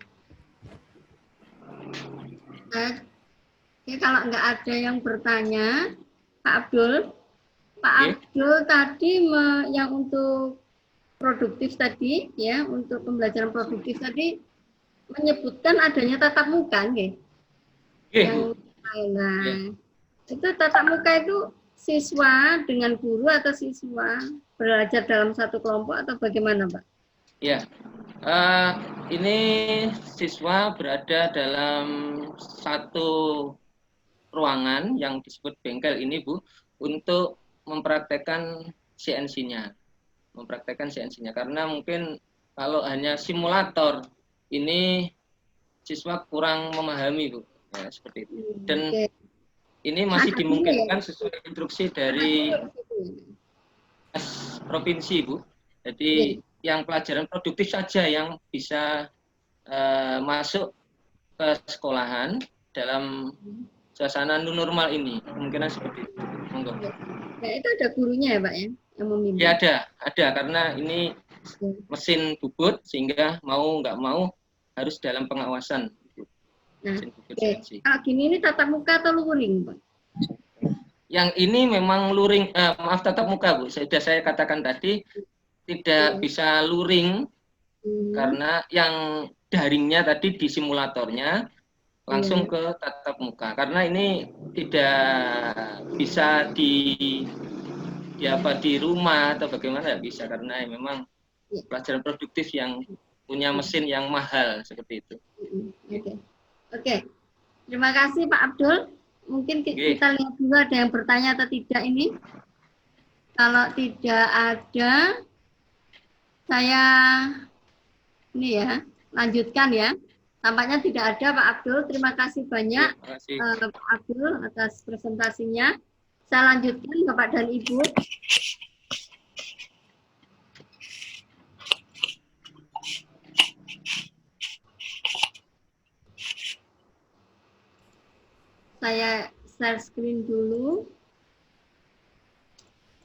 Oke, kalau nggak ada yang bertanya, Pak Abdul tadi yang untuk produktif tadi, ya, untuk pembelajaran produktif tadi menyebutkan adanya tatap muka, nggih. Yang lain. Itu tatap muka itu siswa dengan guru atau siswa belajar dalam satu kelompok atau bagaimana, Pak? Ya, ini siswa berada dalam satu ruangan yang disebut bengkel ini, Bu, untuk mempraktekkan CNC-nya. Karena mungkin kalau hanya simulator ini siswa kurang memahami, Bu. Ya, seperti itu. Dan ini masih dimungkinkan sesuai instruksi dari provinsi, Bu. Jadi yang pelajaran produktif saja yang bisa masuk ke sekolahan dalam suasana new normal ini. Kemungkinan seperti itu. Monggo. Ya, itu ada gurunya ya, Pak, ya? Yang membimbing. Ya, ada karena ini mesin bubut sehingga mau nggak mau harus dalam pengawasan. Nah, kalau gini ini tatap muka atau luring, Pak? Yang ini memang luring, maaf, tatap muka, Bu. Sudah saya katakan tadi, tidak bisa luring karena yang daringnya tadi di simulatornya langsung ke tatap muka, karena ini tidak bisa di rumah atau bagaimana, nggak bisa karena memang pelajaran produktif yang punya mesin yang mahal seperti itu. Oke. Terima kasih Pak Abdul. Mungkin kita lihat dulu ada yang bertanya atau tidak ini. Kalau tidak ada, saya ini ya lanjutkan ya. Tampaknya tidak ada Pak Abdul. Terima kasih banyak Pak Abdul atas presentasinya. Saya lanjutkan Bapak dan Ibu. Saya share screen dulu.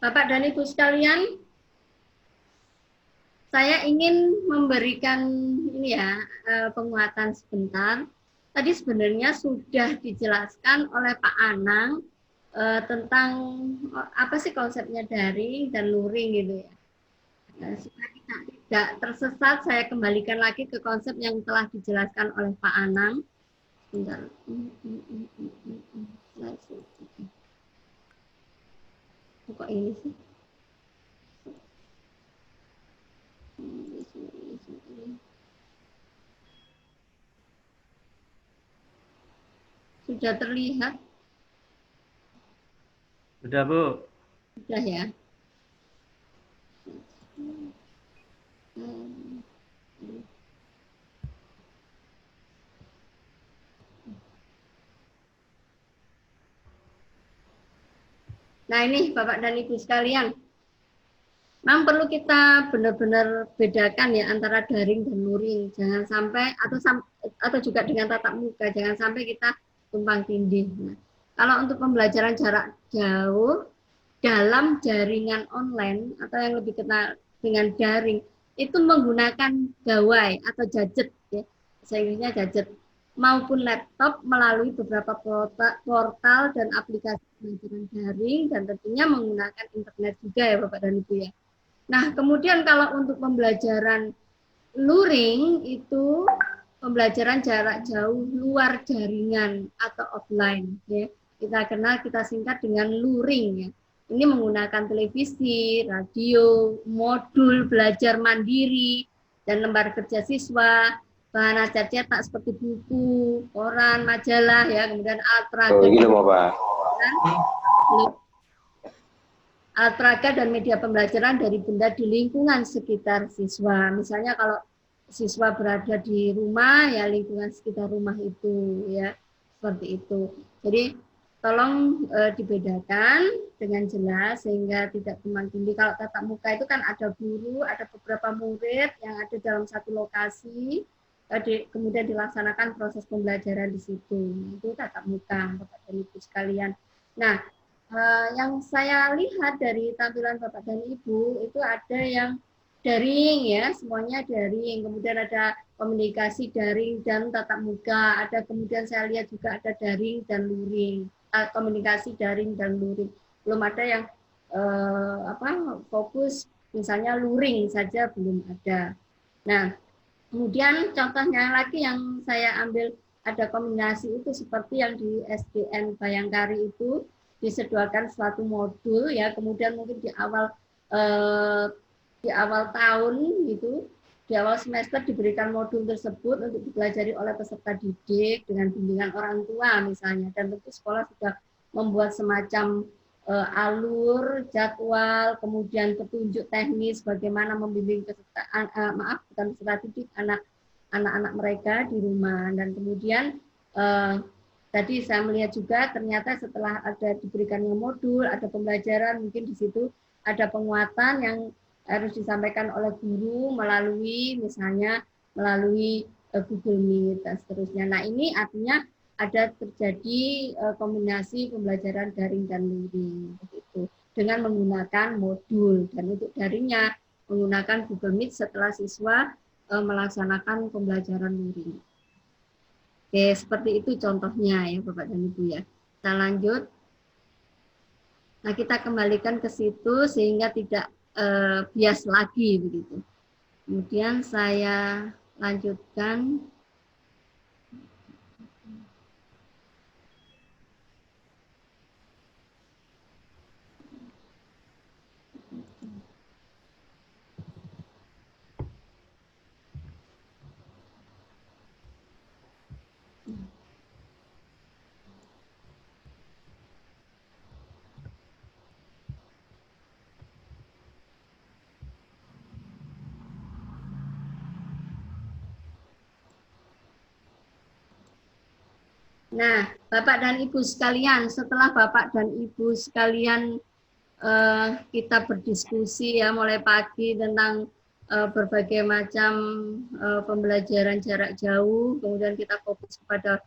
Bapak dan Ibu sekalian, saya ingin memberikan ini ya penguatan sebentar. Tadi sebenarnya sudah dijelaskan oleh Pak Anang tentang apa sih konsepnya daring dan luring gitu ya. Nah, supaya kita tidak tersesat, saya kembalikan lagi ke konsep yang telah dijelaskan oleh Pak Anang. Bentar. Kok ini sih? Sudah terlihat? Sudah, Bu. Sudah ya. Nah ini Bapak dan Ibu sekalian, memang perlu kita benar-benar bedakan ya antara daring dan luring. Jangan sampai atau juga dengan tatap muka, jangan sampai kita tumpang tindih. Nah, kalau untuk pembelajaran jarak jauh dalam jaringan online atau yang lebih kenal dengan daring, itu menggunakan gawai atau gadget ya, bahasa Inggrisnya gadget, maupun laptop melalui beberapa portal dan aplikasi pembelajaran daring dan tentunya menggunakan internet juga ya Bapak dan Ibu ya. Nah, kemudian kalau untuk pembelajaran luring itu pembelajaran jarak jauh luar jaringan atau offline ya. Kita singkat dengan luring ya. Ini menggunakan televisi, radio, modul belajar mandiri dan lembar kerja siswa, bahan ajar cetak seperti buku, koran, majalah ya, kemudian alat peraga. Alat peraga dan media pembelajaran dari benda di lingkungan sekitar siswa. Misalnya kalau siswa berada di rumah, ya lingkungan sekitar rumah itu, ya seperti itu. Jadi tolong dibedakan dengan jelas sehingga tidak tumpang tindih. Kalau tatap muka itu kan ada guru, ada beberapa murid yang ada dalam satu lokasi, kemudian dilaksanakan proses pembelajaran di situ. Itu tatap muka, Bapak dan Ibu sekalian. Nah, yang saya lihat dari tampilan Bapak dan Ibu itu ada yang daring ya, semuanya daring. Kemudian ada komunikasi daring dan tatap muka. Ada kemudian saya lihat juga ada daring dan luring. Komunikasi daring dan luring. Belum ada yang fokus misalnya luring saja belum ada. Nah, kemudian contohnya lagi yang saya ambil ada kombinasi itu seperti yang di SDN Bayangkari itu disediakan suatu modul ya, kemudian mungkin di awal tahun gitu, di awal semester diberikan modul tersebut untuk dipelajari oleh peserta didik dengan bimbingan orang tua misalnya, dan tentu sekolah sudah membuat semacam alur, jadwal, kemudian petunjuk teknis bagaimana membimbing peserta didik anak-anak mereka di rumah. Dan kemudian tadi saya melihat juga ternyata setelah ada diberikannya modul, ada pembelajaran, mungkin di situ ada penguatan yang harus disampaikan oleh guru melalui misalnya melalui Google Meet dan seterusnya. Nah ini artinya ada terjadi kombinasi pembelajaran daring dan luring begitu dengan menggunakan modul, dan untuk daringnya menggunakan Google Meet setelah siswa melaksanakan pembelajaran luring. Oke, seperti itu contohnya ya Bapak dan Ibu ya. Kita lanjut. Nah kita kembalikan ke situ sehingga tidak bias lagi begitu. Kemudian saya lanjutkan. Nah, Bapak dan Ibu sekalian, setelah Bapak dan Ibu sekalian kita berdiskusi ya mulai pagi tentang berbagai macam pembelajaran jarak jauh, kemudian kita fokus kepada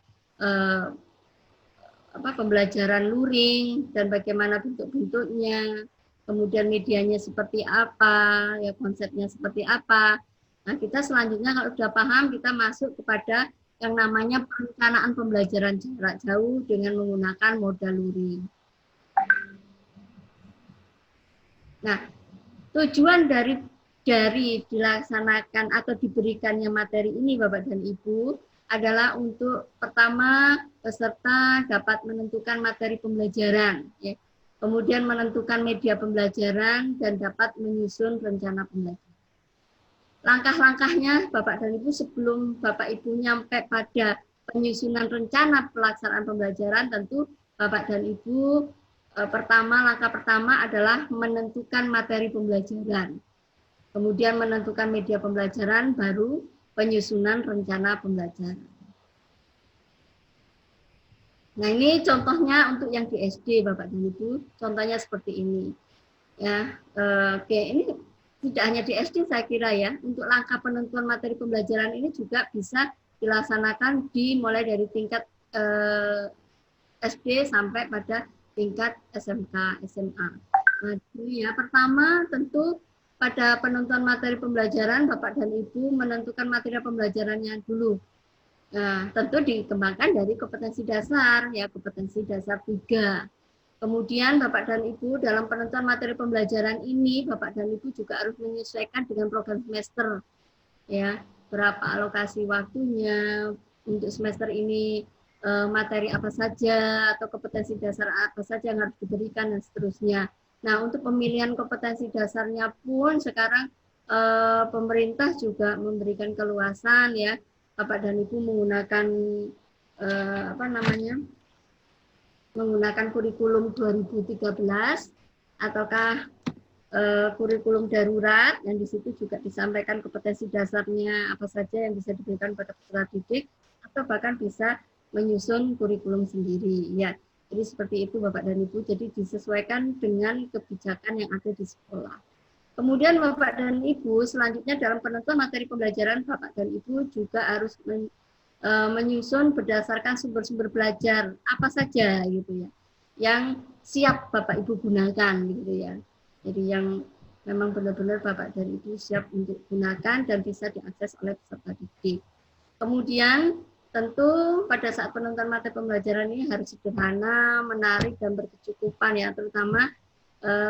pembelajaran luring dan bagaimana bentuk-bentuknya, kemudian medianya seperti apa, ya konsepnya seperti apa. Nah, kita selanjutnya kalau sudah paham, kita masuk kepada yang namanya perencanaan pembelajaran jarak jauh dengan menggunakan modal luring. Nah, tujuan dari dilaksanakan atau diberikannya materi ini Bapak dan Ibu adalah untuk pertama peserta dapat menentukan materi pembelajaran, ya. Kemudian menentukan media pembelajaran dan dapat menyusun rencana pembelajaran. Langkah-langkahnya Bapak dan Ibu sebelum Bapak Ibu nyampe pada penyusunan rencana pelaksanaan pembelajaran, tentu Bapak dan Ibu langkah pertama adalah menentukan materi pembelajaran. Kemudian menentukan media pembelajaran, baru penyusunan rencana pembelajaran. Nah, ini contohnya untuk yang di SD Bapak dan Ibu, contohnya seperti ini. Ya, oke, ini tidak hanya di SD saya kira ya, untuk langkah penentuan materi pembelajaran ini juga bisa dilaksanakan mulai dari tingkat SD sampai pada tingkat SMK, SMA. Nah, ya, pertama tentu pada penentuan materi pembelajaran Bapak dan Ibu menentukan materi pembelajarannya dulu. Nah, tentu dikembangkan dari kompetensi dasar, ya kompetensi dasar 3. Kemudian Bapak dan Ibu dalam penentuan materi pembelajaran ini, Bapak dan Ibu juga harus menyesuaikan dengan program semester. Ya, berapa alokasi waktunya untuk semester ini, materi apa saja atau kompetensi dasar apa saja yang harus diberikan dan seterusnya. Nah, untuk pemilihan kompetensi dasarnya pun sekarang pemerintah juga memberikan keluasan ya, Bapak dan Ibu menggunakan menggunakan kurikulum 2013 ataukah kurikulum darurat, yang di situ juga disampaikan kompetensi dasarnya apa saja yang bisa diberikan pada peserta didik, atau bahkan bisa menyusun kurikulum sendiri ya. Jadi seperti itu Bapak dan Ibu, jadi disesuaikan dengan kebijakan yang ada di sekolah. Kemudian Bapak dan Ibu selanjutnya dalam penentuan materi pembelajaran, Bapak dan Ibu juga harus menyusun berdasarkan sumber-sumber belajar apa saja gitu ya, yang siap Bapak Ibu gunakan gitu ya. Jadi yang memang benar-benar Bapak dan Ibu siap untuk gunakan dan bisa diakses oleh peserta didik. Kemudian tentu pada saat penentuan materi pembelajaran ini harus sederhana, menarik dan berkecukupan ya, terutama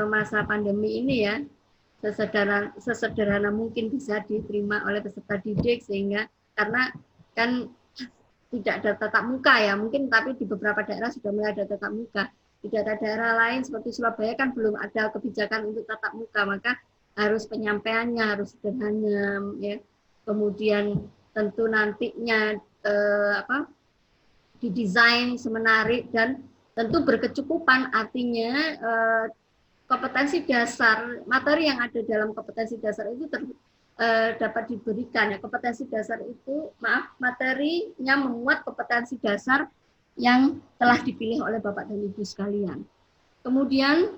masa pandemi ini ya, sesederhana mungkin bisa diterima oleh peserta didik, sehingga karena kan tidak ada tatap muka ya, mungkin tapi di beberapa daerah sudah mulai ada tatap muka. Di daerah-daerah lain seperti Surabaya kan belum ada kebijakan untuk tatap muka, maka harus penyampaiannya harus sederhana ya. Kemudian tentu nantinya didesain semenarik dan tentu berkecukupan, artinya kompetensi dasar, materi yang ada dalam kompetensi dasar itu dapat diberikan ya. Kompetensi dasar itu, materinya memuat kompetensi dasar yang telah dipilih oleh Bapak dan Ibu sekalian. Kemudian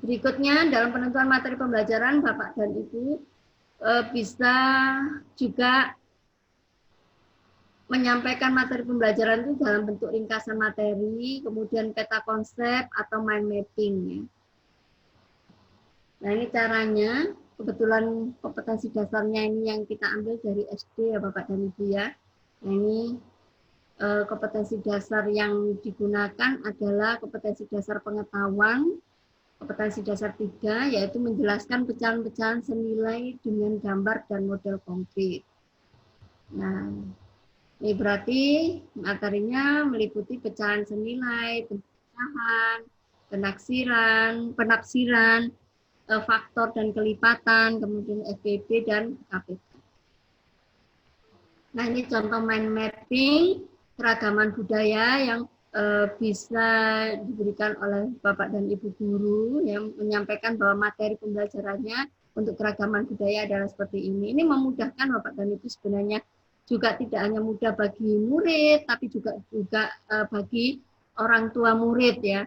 berikutnya dalam penentuan materi pembelajaran, Bapak dan Ibu bisa juga menyampaikan materi pembelajaran itu dalam bentuk ringkasan materi, kemudian peta konsep atau mind mapping ya. Nah, ini caranya. Kebetulan kompetensi dasarnya ini yang kita ambil dari SD ya Bapak dan Ibu ya. Nah, ini kompetensi dasar yang digunakan adalah kompetensi dasar pengetahuan, Kompetensi dasar 3 yaitu menjelaskan pecahan-pecahan senilai dengan gambar dan model konkret. Nah, ini berarti materinya meliputi pecahan senilai, pecahan, penafsiran, faktor dan kelipatan, kemudian FBB dan KPK. Nah, ini contoh mind mapping keragaman budaya yang bisa diberikan oleh Bapak dan Ibu guru yang menyampaikan bahwa materi pembelajarannya untuk keragaman budaya adalah seperti ini. Ini memudahkan Bapak dan Ibu sebenarnya juga tidak hanya mudah bagi murid, tapi juga bagi orang tua murid ya.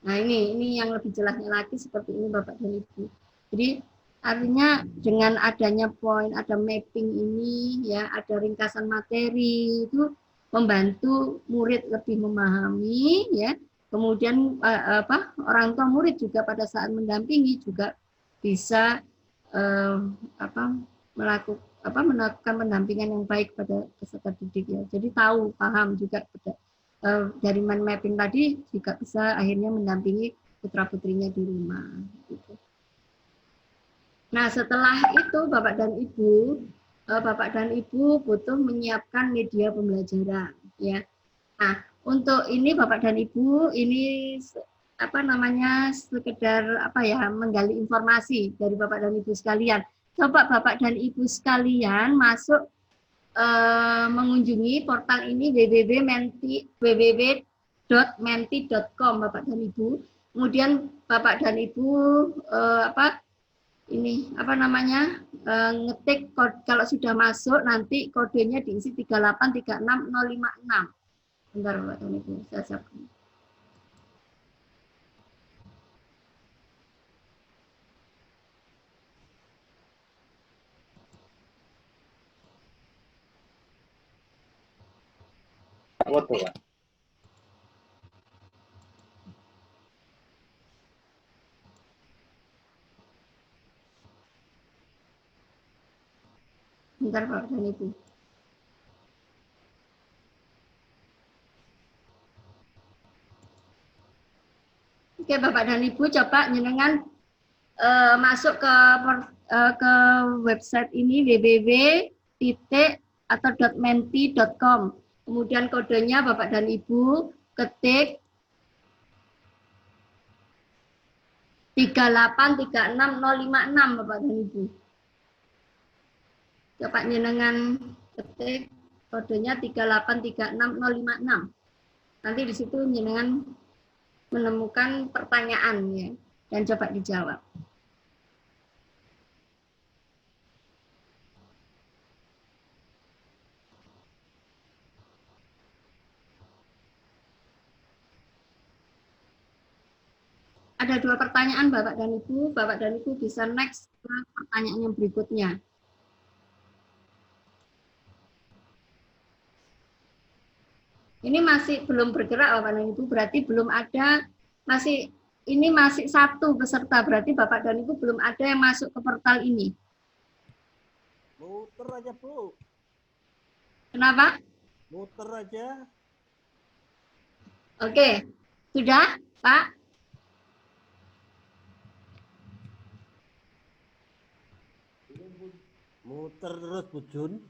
Nah ini yang lebih jelasnya lagi seperti ini Bapak dan Ibu. Jadi artinya dengan adanya poin, ada mapping ini ya, ada ringkasan materi itu membantu murid lebih memahami ya. Kemudian orang tua murid juga pada saat mendampingi juga bisa melakukan pendampingan yang baik pada peserta didik ya. Jadi tahu, paham juga dari mind mapping tadi juga bisa akhirnya mendampingi putra-putrinya di rumah. Gitu. Nah setelah itu Bapak dan Ibu butuh menyiapkan media pembelajaran ya. Nah, untuk ini Bapak dan Ibu ini sekedar menggali informasi dari Bapak dan Ibu sekalian. Coba Bapak dan Ibu sekalian masuk mengunjungi portal ini www.menti.com Bapak dan Ibu. Kemudian Bapak dan Ibu ngetik kalau sudah masuk nanti kodenya diisi 3836056. Bentar Bapak dan Ibu, saya siapkan. Bentar Bapak dan Ibu. Oke Bapak dan Ibu coba jenengan masuk ke website ini www.menti.com. Kemudian kodenya Bapak dan Ibu ketik 3836056 Bapak dan Ibu. Coba jenengan ketik kodenya 3836056. Nanti di situ jenengan menemukan pertanyaan ya dan coba dijawab. Ada 2 pertanyaan Bapak dan Ibu. Bapak dan Ibu bisa next ke pertanyaan yang berikutnya. Ini masih belum bergerak Bapak dan Ibu, berarti belum ada, ini masih 1 peserta, berarti Bapak dan Ibu belum ada yang masuk ke portal ini. Muter aja Bu. Kenapa? Muter aja. Oke, sudah Pak? Muter terus Bu Jun.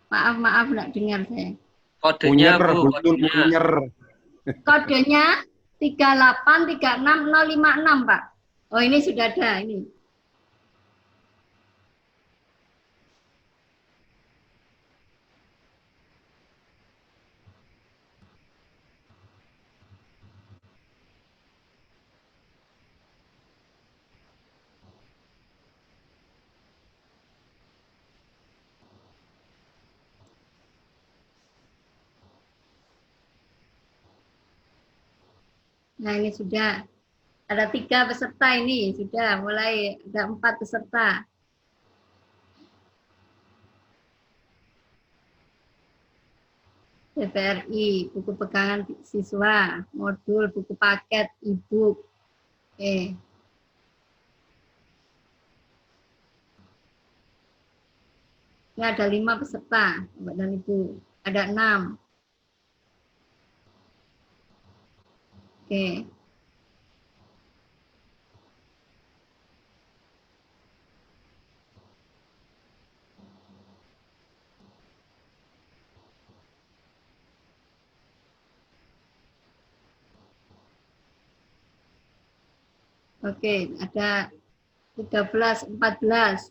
Maaf nggak dengar saya. Kodenya Bu, kodenya 3836056 Pak. Oh ini sudah ada ini. Nah ini sudah ada 3 peserta ini, sudah mulai ada 4 peserta. TVRI, buku pegangan siswa, modul, buku paket, e-book. Oke. Ini ada 5 peserta, Bapak dan Ibu. Ada 6. Oke. Oke, ada 13, 14.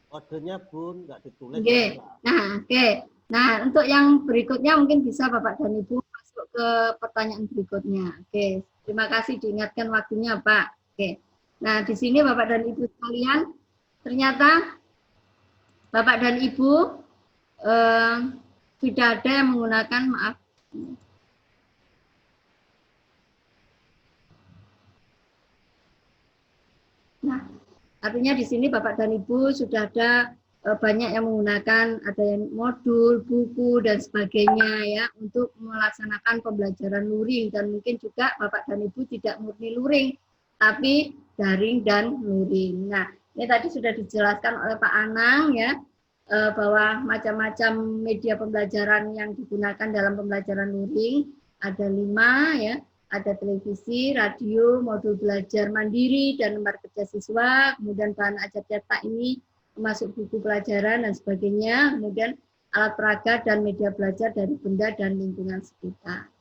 Kodenya Bun, nggak ditulis. Oke. Nah, oke. Nah, untuk yang berikutnya mungkin bisa Bapak dan Ibu masuk ke pertanyaan berikutnya. Oke, terima kasih diingatkan waktunya, Pak. Oke. Nah, di sini Bapak dan Ibu sekalian, ternyata Bapak dan Ibu sudah ada yang menggunakan, maaf. Nah, artinya di sini Bapak dan Ibu sudah ada banyak yang menggunakan ada yang modul, buku dan sebagainya ya untuk melaksanakan pembelajaran luring, dan mungkin juga Bapak dan Ibu tidak murni luring tapi daring dan luring. Nah, ini tadi sudah dijelaskan oleh Pak Anang ya bahwa macam-macam media pembelajaran yang digunakan dalam pembelajaran luring ada 5 ya. Ada televisi, radio, modul belajar mandiri, dan lembar kerja siswa, kemudian bahan ajar cetak ini termasuk buku pelajaran dan sebagainya, kemudian alat peraga dan media belajar dari benda dan lingkungan sekitar.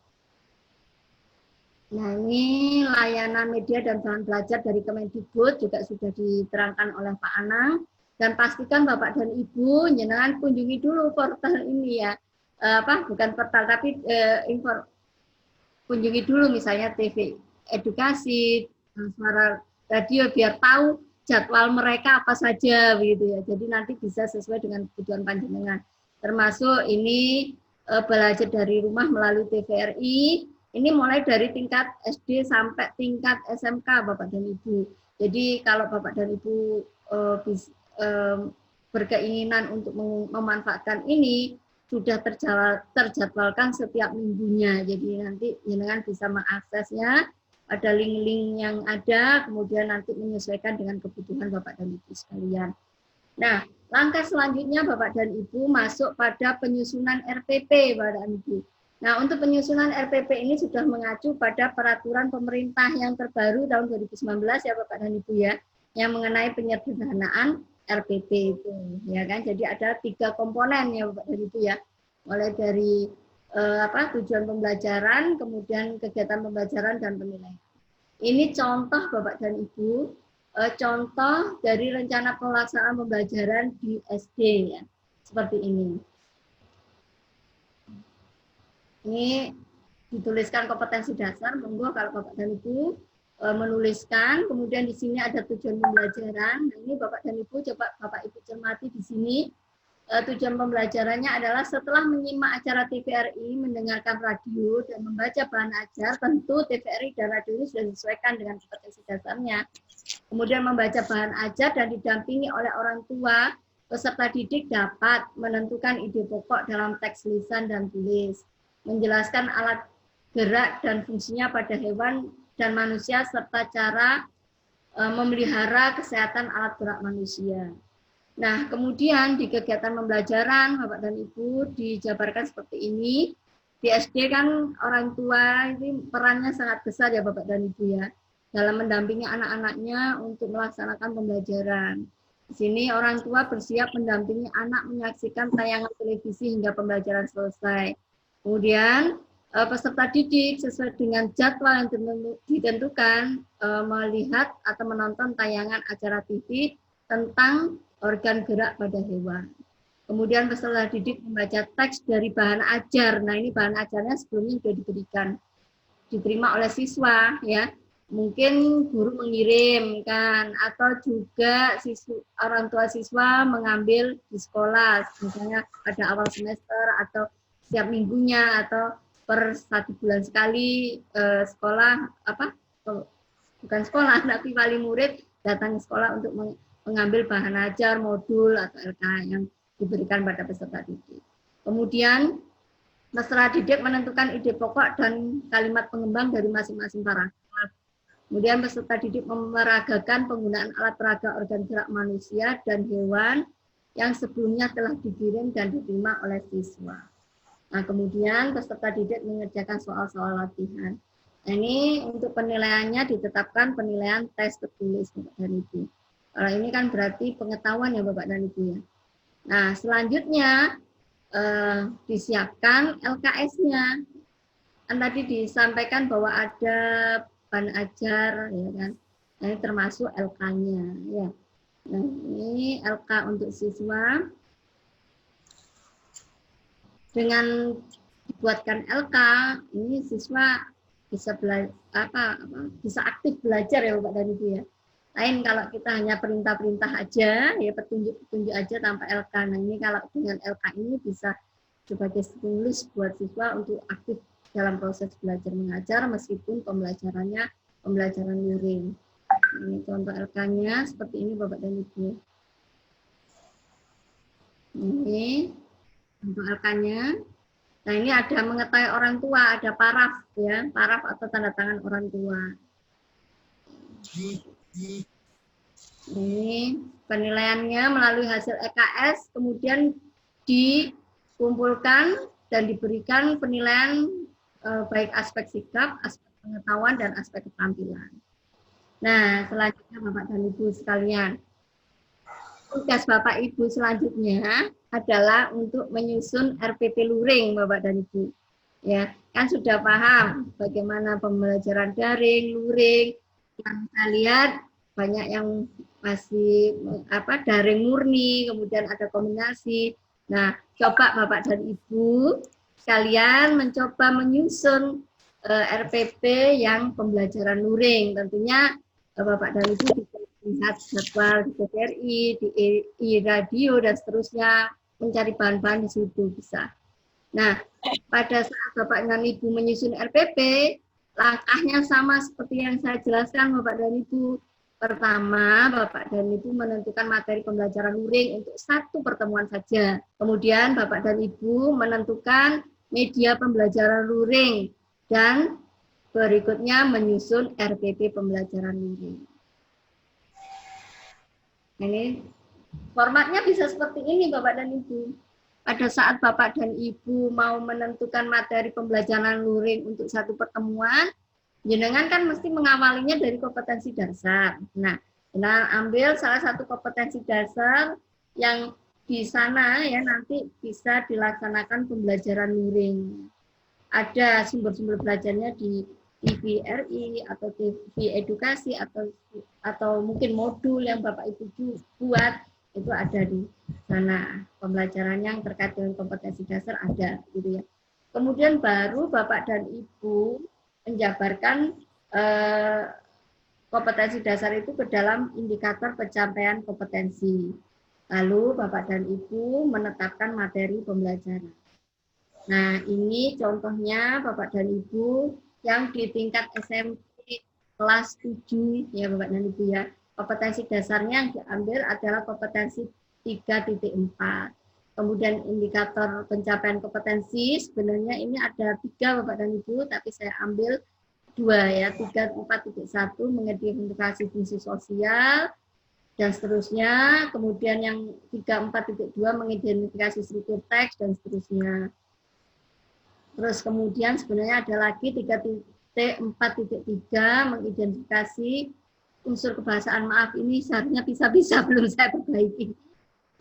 Nah, ini layanan media dan bahan belajar dari Kemendikbud juga sudah diterangkan oleh Pak Anang, dan pastikan Bapak dan Ibu jenengan kunjungi dulu portal ini ya, bukan portal tapi kunjungi dulu misalnya TV edukasi, suara radio biar tahu jadwal mereka apa saja begitu ya. Jadi nanti bisa sesuai dengan kebutuhan panjenengan. Termasuk ini belajar dari rumah melalui TVRI. Ini mulai dari tingkat SD sampai tingkat SMK Bapak dan Ibu. Jadi kalau Bapak dan Ibu berkeinginan untuk memanfaatkan ini, sudah terjadwalkan setiap minggunya. Jadi nanti jenengan bisa mengaksesnya, ada link-link yang ada, kemudian nanti menyesuaikan dengan kebutuhan Bapak dan Ibu sekalian. Nah, langkah selanjutnya Bapak dan Ibu masuk pada penyusunan RPP Bapak dan Ibu. Nah, untuk penyusunan RPP ini sudah mengacu pada peraturan pemerintah yang terbaru tahun 2019 ya Bapak dan Ibu ya, yang mengenai penyederhanaan RPP itu, ya kan? Jadi ada 3 komponen ya Bapak dan Ibu ya, mulai dari tujuan pembelajaran, kemudian kegiatan pembelajaran dan penilaian. Ini contoh Bapak dan Ibu, contoh dari rencana pelaksanaan pembelajaran di SD ya, seperti ini. Ini dituliskan kompetensi dasar, monggo kalau Bapak dan Ibu menuliskan, kemudian di sini ada tujuan pembelajaran. Nah, ini Bapak dan Ibu coba Bapak Ibu cermati di sini. Tujuan pembelajarannya adalah setelah menyimak acara TVRI, mendengarkan radio dan membaca bahan ajar, tentu TVRI dan radio ini sudah disesuaikan dengan kompetensi dasarnya. Kemudian membaca bahan ajar dan didampingi oleh orang tua, peserta didik dapat menentukan ide pokok dalam teks lisan dan tulis, menjelaskan alat gerak dan fungsinya pada hewan dan manusia, serta cara memelihara kesehatan alat gerak manusia. Nah, kemudian di kegiatan pembelajaran Bapak dan Ibu dijabarkan seperti ini. Di SD kan orang tua ini perannya sangat besar ya Bapak dan Ibu ya, dalam mendampingi anak-anaknya untuk melaksanakan pembelajaran. Di sini orang tua bersiap mendampingi anak menyaksikan tayangan televisi hingga pembelajaran selesai. Kemudian peserta didik sesuai dengan jadwal yang ditentukan melihat atau menonton tayangan acara TV tentang organ gerak pada hewan. Kemudian peserta didik membaca teks dari bahan ajar. Nah, ini bahan ajarnya sebelumnya sudah diterima oleh siswa ya. Mungkin guru mengirimkan atau juga orang tua siswa mengambil di sekolah, misalnya pada awal semester atau setiap minggunya atau per 1 bulan sekali sekolah bukan sekolah tapi wali murid datang ke sekolah untuk mengambil bahan ajar, modul atau LK yang diberikan pada peserta didik. Kemudian peserta didik menentukan ide pokok dan kalimat pengembang dari masing-masing paragraf. Kemudian peserta didik memeragakan penggunaan alat peraga organ gerak manusia dan hewan yang sebelumnya telah dikirim dan diterima oleh siswa. Nah, kemudian peserta didik mengerjakan soal-soal latihan. Nah, ini untuk penilaiannya ditetapkan penilaian tes tertulis Bapak dan Ibu. Kalau ini kan berarti pengetahuan ya Bapak dan Ibu ya. Nah, selanjutnya disiapkan LKS-nya. Kan tadi disampaikan bahwa ada bahan ajar ya kan. Nah, ini termasuk LK-nya ya. Nah, ini LK untuk siswa. Dengan dibuatkan LK, ini siswa bisa bisa aktif belajar ya Bapak dan Ibu ya. Lain kalau kita hanya perintah-perintah aja, ya petunjuk-petunjuk aja tanpa LK. Nah ini kalau dengan LK ini bisa sebagai stimulus buat siswa untuk aktif dalam proses belajar mengajar meskipun pembelajaran luring. Ini contoh LK-nya seperti ini Bapak dan Ibu. Ini untuk LK-nya. Nah ini ada mengetahui orang tua, ada paraf ya, paraf atau tanda tangan orang tua. Ini penilaiannya melalui hasil EKS, kemudian dikumpulkan dan diberikan penilaian baik aspek sikap, aspek pengetahuan, dan aspek keterampilan. Nah selanjutnya Bapak dan Ibu sekalian, tugas Bapak Ibu selanjutnya adalah untuk menyusun RPP luring Bapak dan Ibu. Ya, kan sudah paham bagaimana pembelajaran daring, luring. Yang kita lihat banyak yang masih daring murni, kemudian ada kombinasi. Nah, coba Bapak dan Ibu sekalian mencoba menyusun RPP yang pembelajaran luring. Tentunya Bapak dan Ibu bisa lihat jadwal di TVRI, di radio dan seterusnya, mencari bahan-bahan di situ bisa. Nah, pada saat Bapak dan Ibu menyusun RPP, langkahnya sama seperti yang saya jelaskan Bapak dan Ibu. Pertama, Bapak dan Ibu menentukan materi pembelajaran luring untuk satu pertemuan saja. Kemudian Bapak dan Ibu menentukan media pembelajaran luring dan berikutnya menyusun RPP pembelajaran luring. Ini formatnya bisa seperti ini Bapak dan Ibu. Pada saat Bapak dan Ibu mau menentukan materi pembelajaran luring untuk satu pertemuan, jenengan kan mesti mengawalinya dari kompetensi dasar. Nah, ambil salah satu kompetensi dasar yang di sana ya nanti bisa dilaksanakan pembelajaran luring. Ada sumber-sumber belajarnya di TVRI atau TV edukasi atau mungkin modul yang Bapak Ibu buat itu ada di sana, pembelajaran yang terkait dengan kompetensi dasar ada gitu ya. Kemudian baru Bapak dan Ibu menjabarkan kompetensi dasar itu ke dalam indikator pencapaian kompetensi. Lalu Bapak dan Ibu menetapkan materi pembelajaran. Nah, ini contohnya Bapak dan Ibu yang di tingkat SMP kelas 7 ya Bapak dan Ibu ya. Kompetensi dasarnya yang diambil adalah kompetensi 3.4. Kemudian indikator pencapaian kompetensi sebenarnya ini ada 3 Bapak dan Ibu, tapi saya ambil 2 ya, 3.4.1 mengidentifikasi fungsi sosial dan seterusnya. Kemudian yang 3.4.2 mengidentifikasi struktur teks dan seterusnya. Terus kemudian sebenarnya ada lagi 3.4.3 mengidentifikasi unsur kebahasaan. Maaf, ini seharusnya bisa-bisa belum saya perbaiki.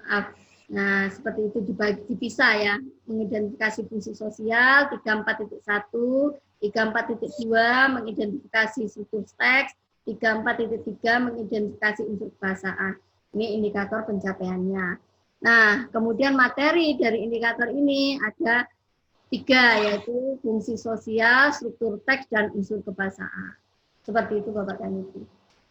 Maaf. Nah, seperti itu dipisah ya. Mengidentifikasi fungsi sosial 34.1, 34.2 mengidentifikasi struktur teks, 34.3 mengidentifikasi unsur kebahasaan. Ini indikator pencapaiannya. Nah, kemudian materi dari indikator ini ada 3, yaitu fungsi sosial, struktur teks, dan unsur kebahasaan. Seperti itu Bapak dan Ibu.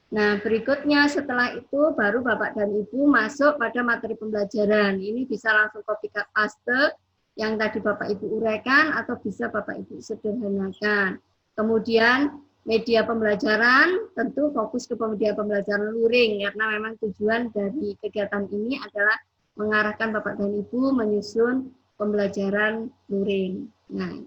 Nah, berikutnya setelah itu baru Bapak dan Ibu masuk pada materi pembelajaran. Ini bisa langsung copy paste yang tadi Bapak Ibu uraikan atau bisa Bapak Ibu sederhanakan. Kemudian media pembelajaran tentu fokus ke media pembelajaran luring karena memang tujuan dari kegiatan ini adalah mengarahkan Bapak dan Ibu menyusun pembelajaran luring. Nah,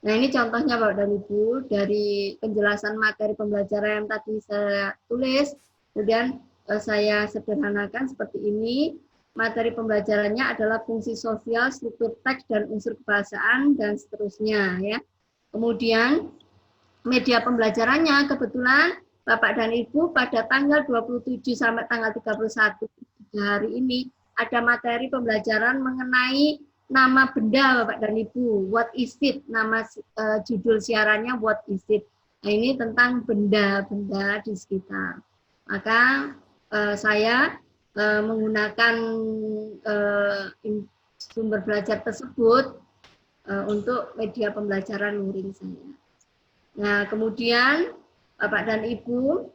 nah ini contohnya Bapak dan Ibu dari penjelasan materi pembelajaran yang tadi saya tulis, kemudian saya sederhanakan seperti ini. Materi pembelajarannya adalah fungsi sosial, struktur teks, dan unsur kebahasaan, dan seterusnya. Ya. Kemudian media pembelajarannya kebetulan Bapak dan Ibu pada tanggal 27 sampai tanggal 31 hari ini ada materi pembelajaran mengenai nama benda Bapak dan Ibu, what is it, nama judul siarannya what is it. Nah, ini tentang benda-benda di sekitar. Maka saya menggunakan sumber belajar tersebut untuk media pembelajaran luring saya. Nah, kemudian Bapak dan Ibu,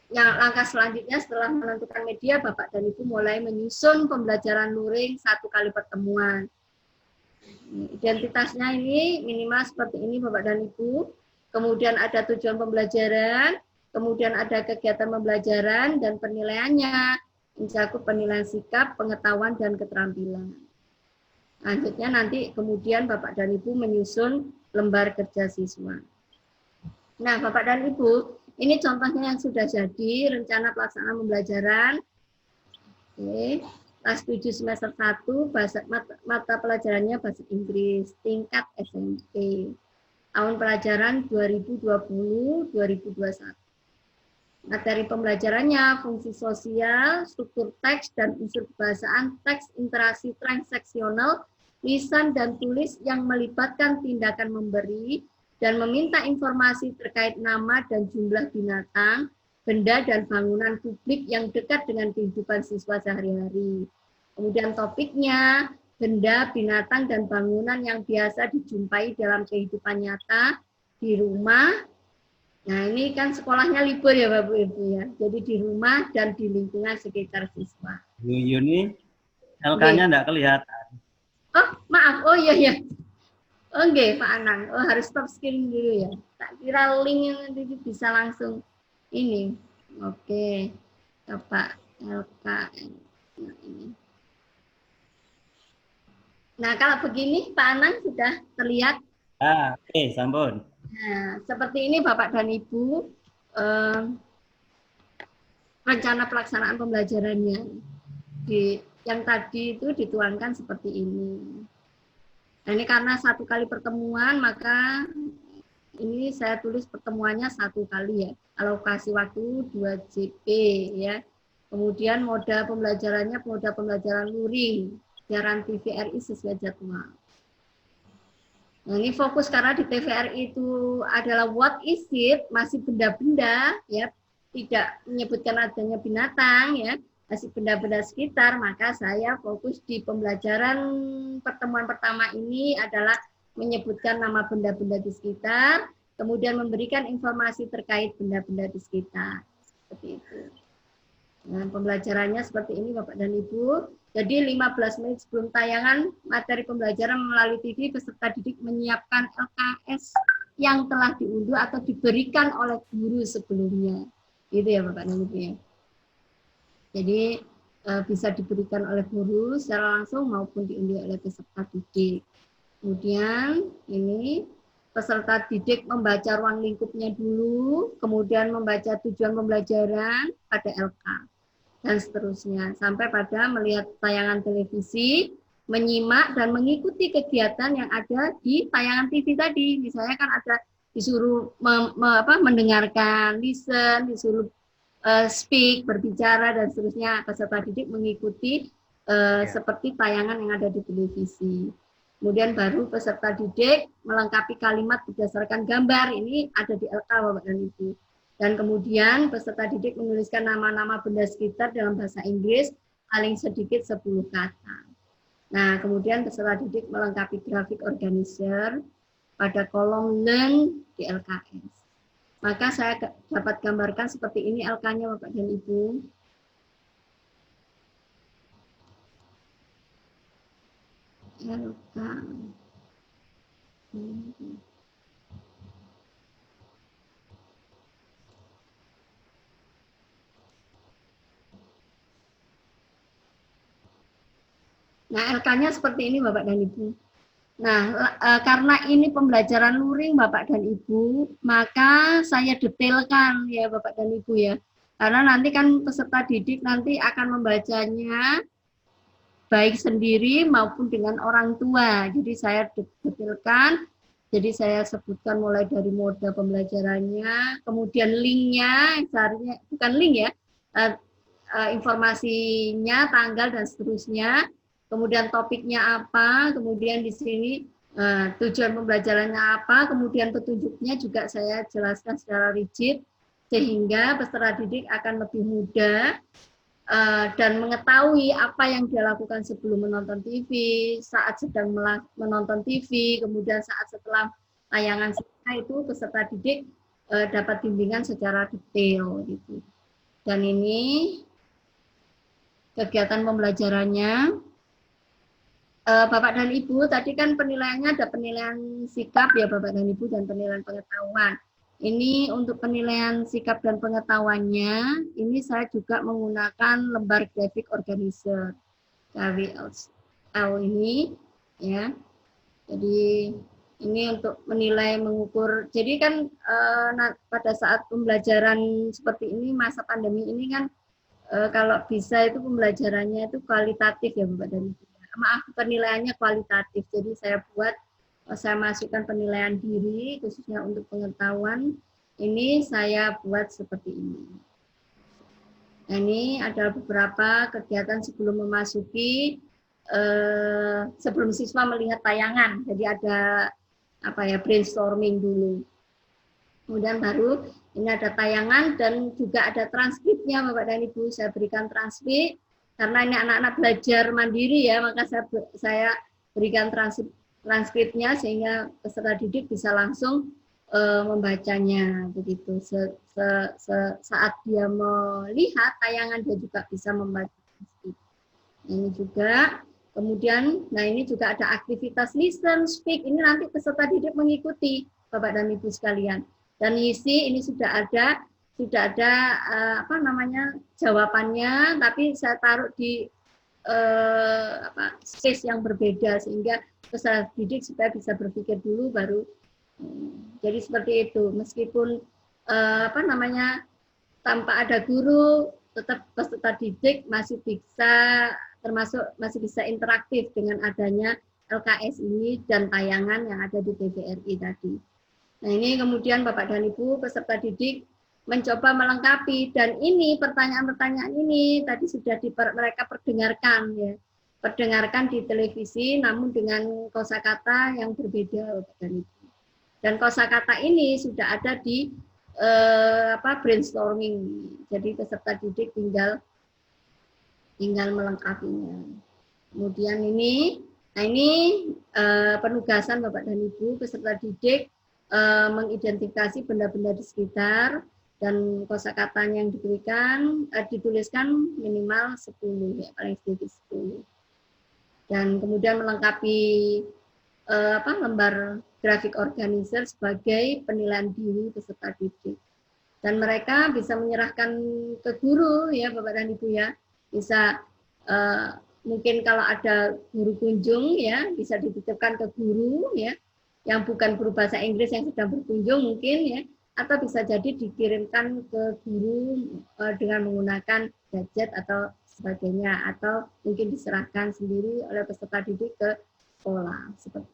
yang langkah selanjutnya setelah menentukan media, Bapak dan Ibu mulai menyusun pembelajaran luring 1 kali pertemuan. Identitasnya ini minimal seperti ini Bapak dan Ibu. Kemudian ada tujuan pembelajaran, kemudian ada kegiatan pembelajaran, dan penilaiannya mencakup penilaian sikap, pengetahuan, dan keterampilan. Lanjutnya nanti kemudian Bapak dan Ibu menyusun lembar kerja siswa. Nah, Bapak dan Ibu, ini contohnya yang sudah jadi, rencana pelaksanaan pembelajaran. Oke. Kelas 7 semester 1, mata pelajarannya bahasa Inggris, tingkat SMP. Tahun pelajaran 2020-2021. Materi pembelajarannya fungsi sosial, struktur teks, dan unsur kebahasaan, teks, interaksi transaksional, lisan dan tulis yang melibatkan tindakan memberi dan meminta informasi terkait nama dan jumlah binatang, benda, dan bangunan publik yang dekat dengan kehidupan siswa sehari-hari. Kemudian topiknya, benda, binatang, dan bangunan yang biasa dijumpai dalam kehidupan nyata di rumah. Nah, ini kan sekolahnya libur ya Bapak Ibu ya. Jadi di rumah dan di lingkungan sekitar siswa. Bu Yuni, LK-nya enggak kelihatan. Oh, maaf. Oh iya ya. Oke, Pak Anang. Oh, harus stop screen dulu ya. Tak kira link nanti bisa langsung ini. Oke. Bapak LK. Nah, ini. Nah, kalau begini Pak Anang sudah terlihat. Oke, sampun. Nah, seperti ini Bapak dan Ibu rencana pelaksanaan pembelajarannya. Yang tadi itu dituangkan seperti ini. Nah, ini karena 1 kali pertemuan, maka ini saya tulis pertemuannya 1 kali ya. Alokasi waktu 2 JP ya. Kemudian moda pembelajarannya moda pembelajaran luring, siaran TVRI sesuai jadwal. Nah, ini fokus karena di TVRI itu adalah what is it, masih benda-benda ya, tidak menyebutkan adanya binatang ya, masih benda-benda sekitar, maka saya fokus di pembelajaran pertemuan pertama ini adalah menyebutkan nama benda-benda di sekitar, kemudian memberikan informasi terkait benda-benda di sekitar. Seperti itu. Nah, pembelajarannya seperti ini Bapak dan Ibu. Jadi 15 menit sebelum tayangan materi pembelajaran melalui TV, peserta didik menyiapkan LKS yang telah diunduh atau diberikan oleh guru sebelumnya. Gitu ya Bapak dan Ibu ya. Jadi bisa diberikan oleh guru secara langsung maupun diunduh oleh peserta didik. Kemudian ini peserta didik membaca ruang lingkupnya dulu, kemudian membaca tujuan pembelajaran pada LK, dan seterusnya. Sampai pada melihat tayangan televisi, menyimak dan mengikuti kegiatan yang ada di tayangan TV tadi. Misalnya kan ada disuruh mendengarkan, listen, disuruh speak, berbicara, dan seterusnya. Peserta didik mengikuti seperti tayangan yang ada di televisi. Kemudian baru peserta didik melengkapi kalimat berdasarkan gambar. Ini ada di LK Bapak dan Ibu. Dan kemudian peserta didik menuliskan nama-nama benda sekitar dalam bahasa Inggris paling sedikit 10 kata. Nah, kemudian peserta didik melengkapi grafik organizer pada kolom learn di LKS. Maka saya dapat gambarkan seperti ini LK-nya Bapak dan Ibu. LK. Nah, LK-nya seperti ini Bapak dan Ibu. Nah, karena ini pembelajaran luring Bapak dan Ibu, maka saya detailkan ya Bapak dan Ibu ya. Karena nanti kan peserta didik nanti akan membacanya baik sendiri maupun dengan orang tua. Jadi saya detailkan, jadi saya sebutkan mulai dari moda pembelajarannya, kemudian linknya, bukan link ya, informasinya, tanggal dan seterusnya. Kemudian topiknya apa, kemudian di sini Tujuan pembelajarannya apa, kemudian petunjuknya juga saya jelaskan secara rigid, sehingga peserta didik akan lebih mudah dan mengetahui apa yang dia lakukan sebelum menonton TV, saat sedang menonton TV, kemudian saat setelah tayangan selesai itu peserta didik dapat bimbingan secara detail gitu. Dan ini kegiatan pembelajarannya. Bapak dan Ibu, tadi kan penilaiannya ada penilaian sikap ya Bapak dan Ibu dan penilaian pengetahuan. Ini untuk penilaian sikap dan pengetahuannya, ini saya juga menggunakan lembar grafik organizer KWL ini ya. Jadi ini untuk menilai, mengukur. Jadi kan pada saat pembelajaran seperti ini, masa pandemi ini kan kalau bisa itu pembelajarannya itu kualitatif ya Bapak dan Ibu. Maaf, penilaiannya kualitatif. Jadi saya masukkan penilaian diri khususnya untuk pengetahuan. Ini saya buat seperti ini. Nah, ini ada beberapa kegiatan sebelum memasuki sebelum siswa melihat tayangan. Jadi ada brainstorming dulu. Kemudian baru ini ada tayangan dan juga ada transkripnya Bapak dan Ibu. Saya berikan transkrip. Karena ini anak-anak belajar mandiri ya, maka saya berikan transkripnya sehingga peserta didik bisa langsung membacanya begitu. Saat dia melihat tayangan dia juga bisa membaca transkrip. Ini juga kemudian, nah ini juga ada aktivitas listen, speak. Ini nanti peserta didik mengikuti Bapak dan Ibu sekalian. Dan isi ini sudah ada jawabannya, tapi saya taruh di space yang berbeda sehingga peserta didik supaya bisa berpikir dulu baru. Jadi seperti itu, meskipun tanpa ada guru, tetap peserta didik masih bisa interaktif dengan adanya LKS ini dan tayangan yang ada di TVRI tadi. Nah ini kemudian Bapak dan Ibu peserta didik mencoba melengkapi, dan ini pertanyaan-pertanyaan ini tadi sudah mereka perdengarkan ya, perdengarkan di televisi namun dengan kosakata yang berbeda dan kosakata ini sudah ada di brainstorming, jadi peserta didik tinggal melengkapinya. Kemudian ini penugasan Bapak dan Ibu peserta didik mengidentifikasi benda-benda di sekitar. Dan kosakatanya yang dituliskan minimal 10 ya, paling sedikit 10. Dan kemudian melengkapi lembar grafik organizer sebagai penilaian diri peserta didik. Dan mereka bisa menyerahkan ke guru ya Bapak dan Ibu ya. Bisa mungkin kalau ada guru kunjung ya bisa dititipkan ke guru ya yang bukan guru bahasa Inggris yang sedang berkunjung mungkin ya, atau bisa jadi dikirimkan ke guru dengan menggunakan gadget atau sebagainya, atau mungkin diserahkan sendiri oleh peserta didik ke sekolah. Seperti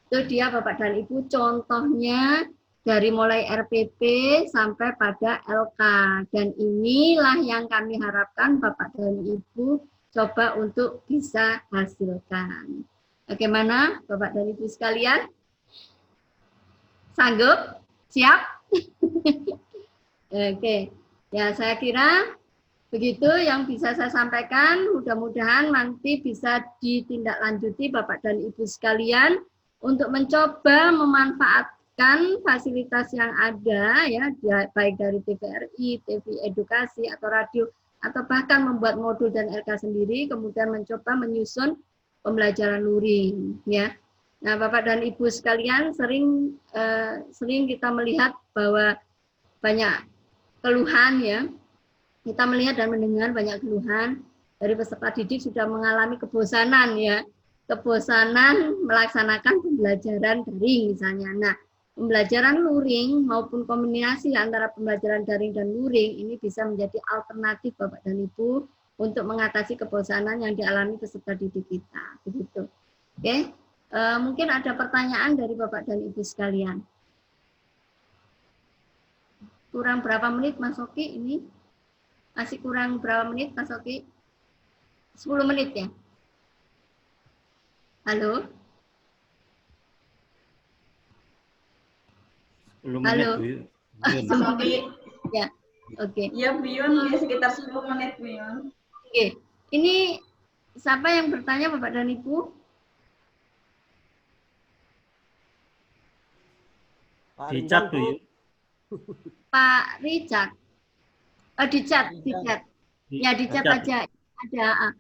itu dia Bapak dan Ibu contohnya dari mulai RPP sampai pada LK, dan inilah yang kami harapkan Bapak dan Ibu coba untuk bisa hasilkan. Bagaimana Bapak dan Ibu sekalian? Sanggup? Siap? Oke, ya saya kira begitu yang bisa saya sampaikan. Mudah-mudahan nanti bisa ditindaklanjuti Bapak dan Ibu sekalian untuk mencoba memanfaatkan fasilitas yang ada ya, baik dari TVRI, TV Edukasi atau radio, atau bahkan membuat modul dan LK sendiri, kemudian mencoba menyusun pembelajaran luring ya. Nah, Bapak dan Ibu sekalian, sering kita melihat bahwa banyak keluhan ya. Kita melihat dan mendengar banyak keluhan dari peserta didik sudah mengalami kebosanan ya. Kebosanan melaksanakan pembelajaran daring misalnya. Nah, pembelajaran luring maupun kombinasi antara pembelajaran daring dan luring ini bisa menjadi alternatif Bapak dan Ibu untuk mengatasi kebosanan yang dialami peserta didik kita. Begitu. Oke. Mungkin ada pertanyaan dari Bapak dan Ibu sekalian. Kurang berapa menit Mas Oki ini? Masih kurang berapa menit Mas Oki? 10 menit ya? Halo? 10 Halo. menit, Bu Yun. Ya, oke. Ya, Bu Yun, sekitar 10 menit, Bu Yun. Oke. Ini siapa yang bertanya, Bapak dan Ibu? Di chat, Bu Yun. Pak Richard. Oh, di chat. Ya, di chat aja. Ada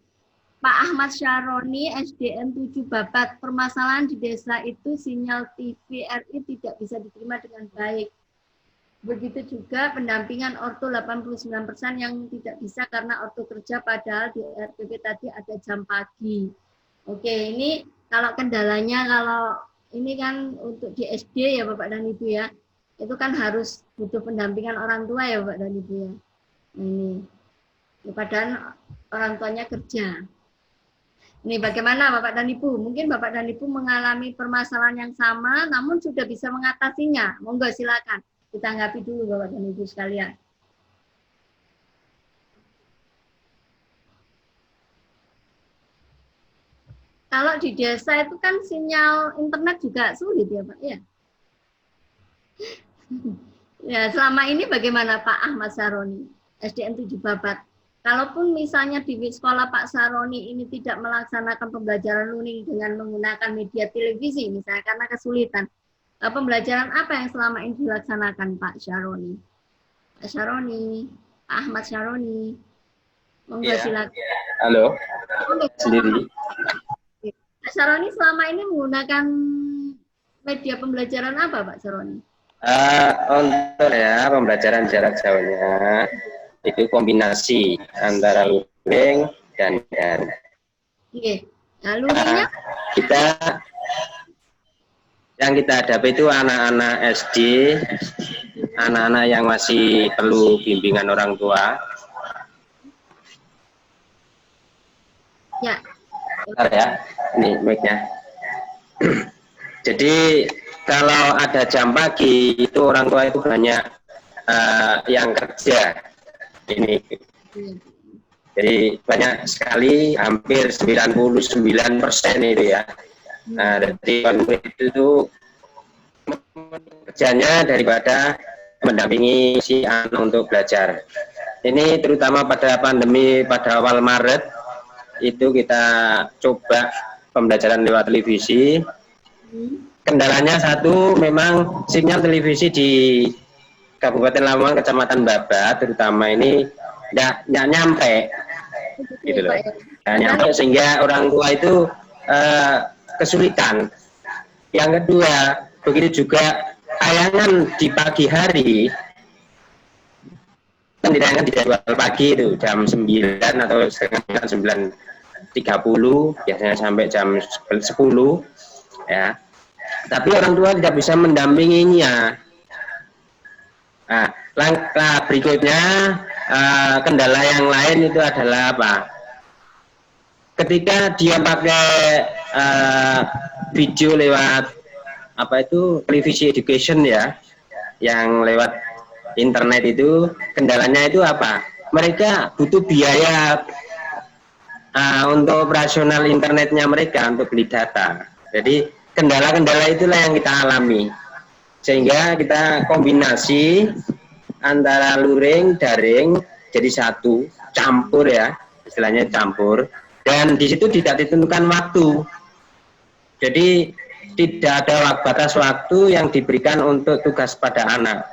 Pak Ahmad Syaroni, SDN 7 Babat. Permasalahan di desa itu sinyal TVRI tidak bisa diterima dengan baik. Begitu juga pendampingan orto 89% yang tidak bisa karena orto kerja, padahal di RPP tadi ada jam pagi. Oke, ini kalau kendalanya, kalau ini kan untuk di SD ya Bapak dan Ibu ya, itu kan harus butuh pendampingan orang tua ya Bapak dan Ibu ya. Ini, padahal orang tuanya kerja. Ini bagaimana Bapak dan Ibu? Mungkin Bapak dan Ibu mengalami permasalahan yang sama, namun sudah bisa mengatasinya. Monggo silakan. Ditanggapi dulu Bapak dan Ibu sekalian. Kalau di desa itu kan sinyal internet juga sulit ya Pak ya. Ya, selama ini bagaimana Pak Ahmad Saroni, SDN 7 Babat? Kalaupun misalnya di sekolah Pak Saroni ini tidak melaksanakan pembelajaran luring dengan menggunakan media televisi misalnya karena kesulitan, pembelajaran apa yang selama ini dilaksanakan Pak Syaroni? Pak Syaroni, Pak Ahmad Syaroni. Monggo silakan. Halo, sendiri. Pak Syaroni selama ini menggunakan media pembelajaran apa Pak Syaroni? Untuk ya pembelajaran jarak jauhnya itu kombinasi antara luring dan daring. Oke. Nah, luringnya? Yang kita hadapi itu anak-anak SD, anak-anak yang masih perlu bimbingan orang tua. Ya. Bentar ya, ini mic-nya. Jadi kalau ada jam pagi itu orang tua itu banyak yang kerja. Ini. Jadi banyak sekali, hampir 99% itu ya. Nah, jadi itu kerjanya daripada mendampingi si anak untuk belajar. Ini terutama pada pandemi pada awal Maret itu kita coba pembelajaran lewat televisi. Kendalanya satu, memang sinyal televisi di Kabupaten Lamongan, Kecamatan Babat terutama ini nggak nyampe, gitu loh. Nggak nyampe sehingga orang tua itu kesulitan. Yang kedua, begitu juga tayangan di pagi hari kan ditayangkan di jadwal pagi itu jam 9 atau setengah 9:30 biasanya sampai jam 10 ya. Tapi orang tua tidak bisa mendampinginya. Nah, langkah berikutnya kendala yang lain itu adalah apa? Ketika dia pakai video lewat apa itu televisi education ya, yang lewat internet itu, kendalanya itu apa? Mereka butuh biaya untuk operasional internetnya mereka untuk beli data. Jadi kendala-kendala itulah yang kita alami. Sehingga kita kombinasi antara luring, daring jadi satu, campur ya, istilahnya campur. Dan di situ tidak ditentukan waktu. Jadi tidak ada batas waktu yang diberikan untuk tugas pada anak.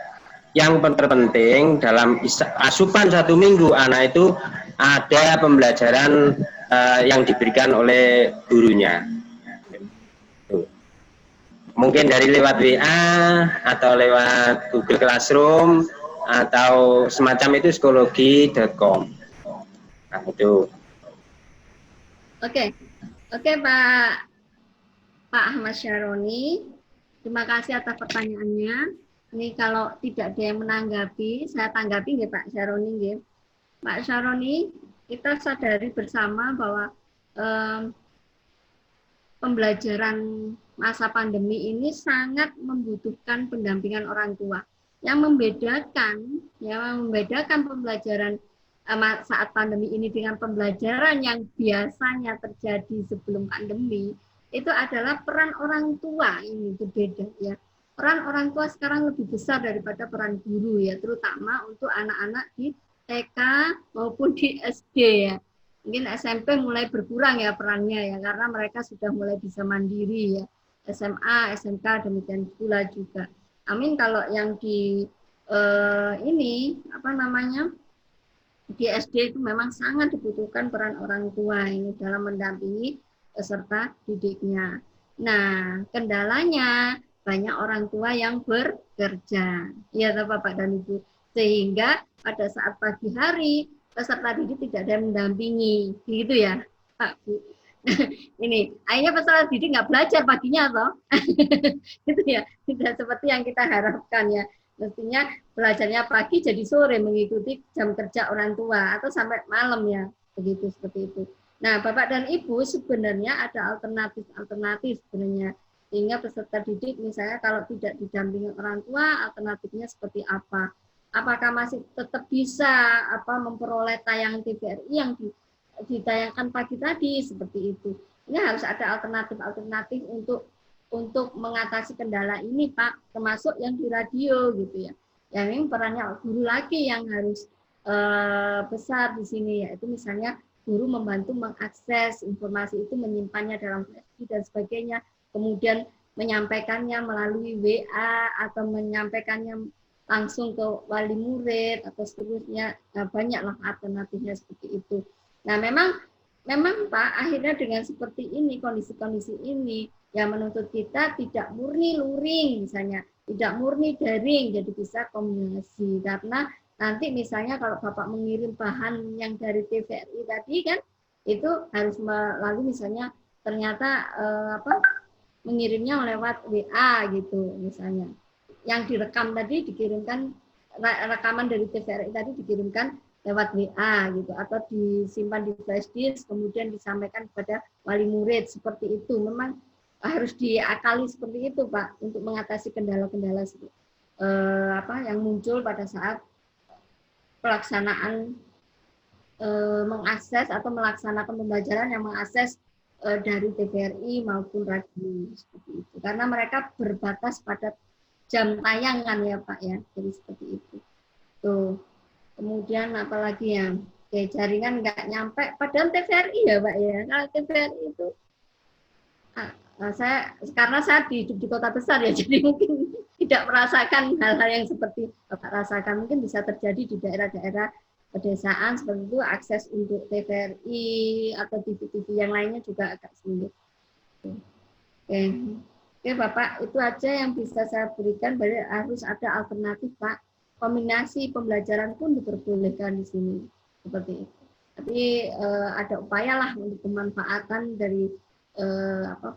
Yang terpenting dalam asupan 1 minggu anak itu ada pembelajaran yang diberikan oleh gurunya. Mungkin dari lewat WA atau lewat Google Classroom atau semacam itu, psikologi.com. Nah, itu. Oke, Pak Ahmad Syaroni, terima kasih atas pertanyaannya. Ini kalau tidak ada yang menanggapi, saya tanggapi nggih Pak Syaroni nggih. Pak Syaroni, kita sadari bersama bahwa pembelajaran masa pandemi ini sangat membutuhkan pendampingan orang tua. Yang membedakan pembelajaran saat pandemi ini dengan pembelajaran yang biasanya terjadi sebelum pandemi, itu adalah peran orang tua ini berbeda ya. peran orang tua sekarang lebih besar daripada peran guru ya, terutama untuk anak-anak di TK maupun di SD ya. Mungkin SMP mulai berkurang ya perannya ya, karena mereka sudah mulai bisa mandiri ya. SMA, SMK demikian pula juga. Amin kalau yang di ini apa namanya di SD itu memang sangat dibutuhkan peran orang tua ini dalam mendampingi peserta didiknya. Nah, kendalanya banyak orang tua yang bekerja, ya Bapak dan Ibu, sehingga pada saat pagi hari peserta didik tidak ada yang mendampingi, gitu ya Pak Bu. Ini akhirnya peserta didik nggak belajar paginya toh, gitu ya, tidak seperti yang kita harapkan ya. Mestinya belajarnya pagi jadi sore mengikuti jam kerja orang tua atau sampai malam ya, begitu seperti itu. Nah, Bapak dan Ibu sebenarnya ada alternatif sebenarnya, sehingga peserta didik misalnya kalau tidak didampingi orang tua, alternatifnya seperti apa? Apakah masih tetap bisa memperoleh tayangan TVRI yang ditayangkan pagi tadi seperti itu? Ini harus ada alternatif untuk mengatasi kendala ini, Pak, termasuk yang di radio gitu ya. Yang ini perannya guru lagi yang harus besar di sini, yaitu misalnya guru membantu mengakses informasi itu, menyimpannya dalam flash dan sebagainya, kemudian menyampaikannya melalui WA atau menyampaikannya langsung ke wali murid atau seterusnya. Nah, banyaklah alternatifnya seperti itu. Nah, memang Pak, akhirnya dengan seperti ini, kondisi-kondisi ini yang menuntut kita tidak murni luring misalnya, tidak murni daring, jadi bisa kombinasi. Karena nanti misalnya kalau Bapak mengirim bahan yang dari TVRI tadi kan, itu harus melalui misalnya ternyata mengirimnya lewat WA gitu misalnya. Yang direkam tadi dikirimkan, rekaman dari TVRI tadi dikirimkan lewat WA gitu, atau disimpan di flash disk kemudian disampaikan kepada wali murid seperti itu. Memang harus diakali seperti itu Pak, untuk mengatasi kendala-kendala yang muncul pada saat pelaksanaan mengakses atau melaksanakan pembelajaran yang mengakses dari TVRI maupun radio seperti itu. Karena mereka berbatas pada jam tayangan ya Pak ya, jadi seperti itu. Tuh. Kemudian apalagi ya, jaringan nggak nyampe, padahal TVRI ya Pak ya. Kalau TVRI itu karena saya hidup di kota besar ya, jadi mungkin tidak merasakan hal-hal yang seperti Bapak rasakan. Mungkin bisa terjadi di daerah-daerah pedesaan seperti itu, akses untuk TVRI atau TV-TV yang lainnya juga agak sulit. Oke Bapak, itu aja yang bisa saya berikan. Berarti harus ada alternatif Pak. Kombinasi pembelajaran pun diperbolehkan di sini seperti itu. Tapi ada upaya lah untuk pemanfaatan dari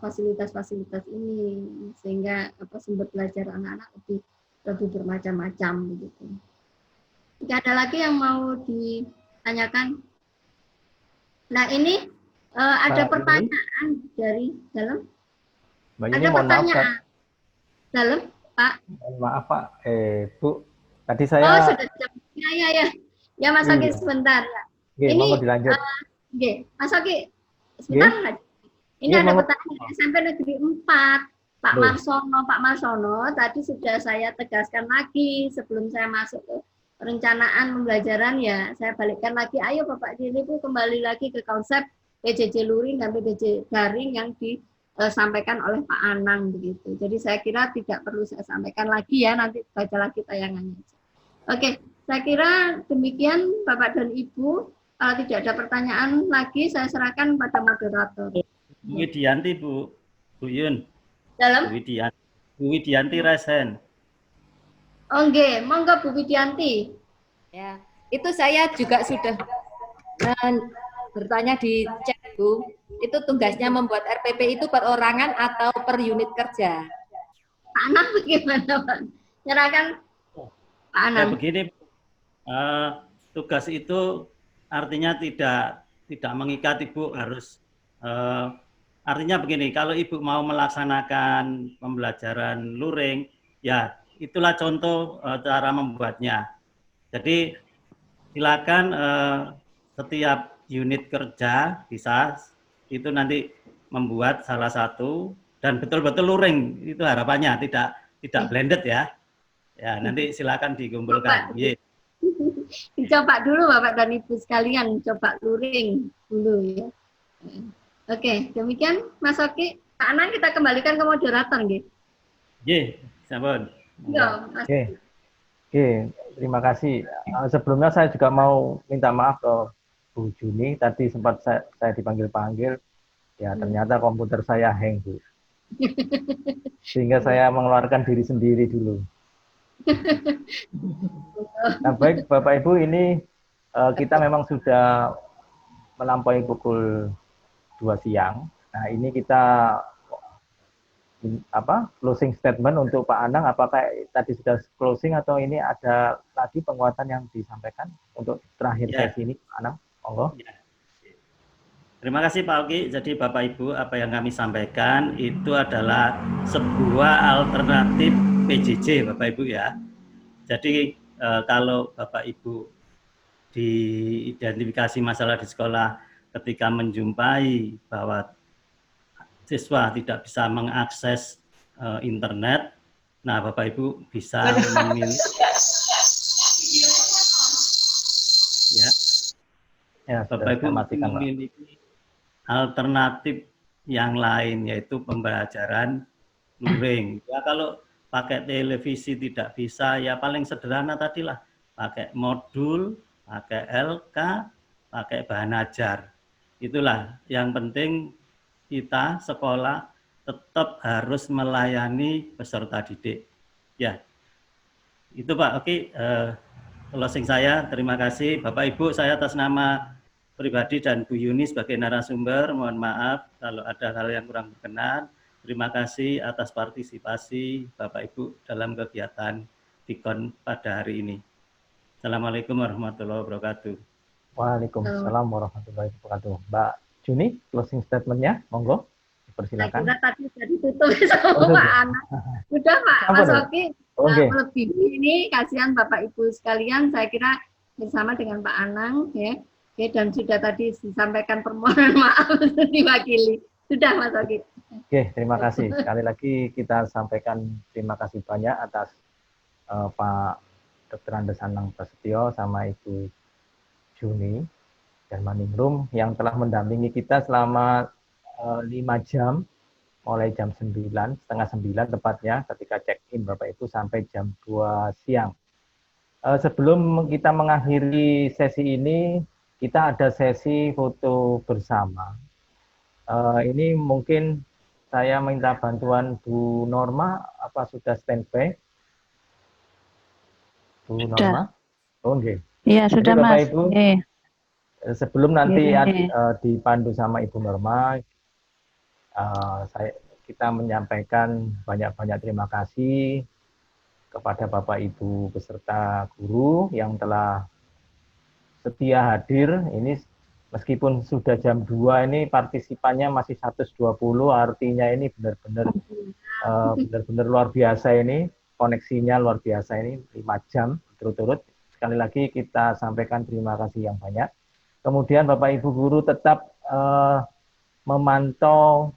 fasilitas-fasilitas ini sehingga sumber belajar anak-anak lebih bermacam-macam begitu. Jika ada lagi yang mau ditanyakan. Nah ini ada pertanyaan dari dalam. Ada pertanyaan dalam Pak. Maaf Pak, Bu. Tadi saya. Oh sudah. Ya Mas Oki sebentar ya. Ini mau dilanjut. Mas Oki sebentar aja. Ini ada pertanyaan SMP Negeri 4, Pak Marsono. Tadi sudah saya tegaskan lagi sebelum saya masuk ke perencanaan pembelajaran ya. Saya balikkan lagi, ayo Bapak Ibu kembali lagi ke konsep PJJ luring dan PJJ daring yang disampaikan oleh Pak Anang begitu. Jadi saya kira tidak perlu saya sampaikan lagi ya, nanti baca lagi tayangannya. Oke, saya kira demikian Bapak dan Ibu. Kalau tidak ada pertanyaan lagi, saya serahkan pada moderator. Bu Widianti, Bu Yun. Dalam? Bu Widianti Resen. Oke, monggo Bu Widianti. Ya, itu saya juga sudah bertanya di chat Bu. Itu tugasnya membuat RPP itu perorangan atau per unit kerja? Pak Anang bagaimana Pak? Nyerahkan Pak Anang. Begini, tugas itu artinya tidak mengikat Ibu harus. Artinya begini, kalau Ibu mau melaksanakan pembelajaran luring, ya itulah contoh cara membuatnya. Jadi silakan setiap unit kerja bisa itu nanti membuat salah satu dan betul-betul luring, itu harapannya tidak blended ya. Ya, nanti silakan dikumpulkan. Ye. Dicoba dulu Bapak dan Ibu sekalian, coba luring dulu ya. Oke, demikian Mas Oki. Pak Anang kita kembalikan ke moderator nggih. Ye, sampun. Ya, Mas. Oke, terima kasih. Sebelumnya saya juga mau minta maaf ke Bu Juni, tadi sempat saya dipanggil-panggil, ya ternyata komputer saya hang, Bu. Sehingga saya mengeluarkan diri sendiri dulu. Nah, baik Bapak Ibu, ini kita memang sudah melampaui pukul 2 siang. Nah, ini kita closing statement untuk Pak Anang, apakah tadi sudah closing atau ini ada lagi penguatan yang disampaikan untuk terakhir sesi ini, Pak Anang? Monggo. Terima kasih Pak Oki. Jadi Bapak Ibu, apa yang kami sampaikan itu adalah sebuah alternatif PJJ Bapak Ibu ya. Jadi kalau Bapak Ibu diidentifikasi masalah di sekolah ketika menjumpai bahwa siswa tidak bisa mengakses internet, nah Bapak Ibu bisa memilih ya Bapak Ibu memiliki alternatif yang lain, yaitu pembelajaran luring. Ya kalau pakai televisi tidak bisa, ya paling sederhana tadilah pakai modul, pakai LK, pakai bahan ajar. Itulah yang penting, kita sekolah tetap harus melayani peserta didik. Ya, itu Pak. Oke, closing saya. Terima kasih Bapak Ibu. Saya atas nama pribadi dan Bu Yuni sebagai narasumber, mohon maaf kalau ada hal yang kurang berkenan. Terima kasih atas partisipasi Bapak Ibu dalam kegiatan TIKON pada hari ini. Assalamualaikum warahmatullahi wabarakatuh. Waalaikumsalam warahmatullahi wabarakatuh. Mbak Juni, closing statement-nya, monggo, dipersilakan. Saya kira tadi sudah ditutup sama Pak Anang. Sudah Pak, Mas Oki. Melebihi ini, kasihan Bapak Ibu sekalian, saya kira bersama dengan Pak Anang, ya. Oke, dan sudah tadi disampaikan permohonan maaf diwakili. Sudah Mas Oki. Oke, terima kasih. Sekali lagi kita sampaikan terima kasih banyak atas Pak Dr. Andes Anang Prasetyo sama Ibu Juni dan Maningrum yang telah mendampingi kita selama 5 jam, mulai jam 9, setengah 9 tepatnya ketika check-in Bapak Ibu sampai jam 2 siang. Sebelum kita mengakhiri sesi ini, kita ada sesi foto bersama. Ini mungkin saya minta bantuan Bu Norma, apa sudah standby? Bu Norma? Oh, okay. Iya, sudah Bapak Mas. Ibu, sebelum nanti dipandu sama Ibu Norma, kita menyampaikan banyak-banyak terima kasih kepada Bapak Ibu peserta guru yang telah setia hadir. Ini meskipun sudah jam 2 ini partisipannya masih 120, artinya ini benar-benar luar biasa ini, koneksinya luar biasa ini, 5 jam berturut-turut. Sekali lagi kita sampaikan terima kasih yang banyak. Kemudian Bapak Ibu guru tetap memantau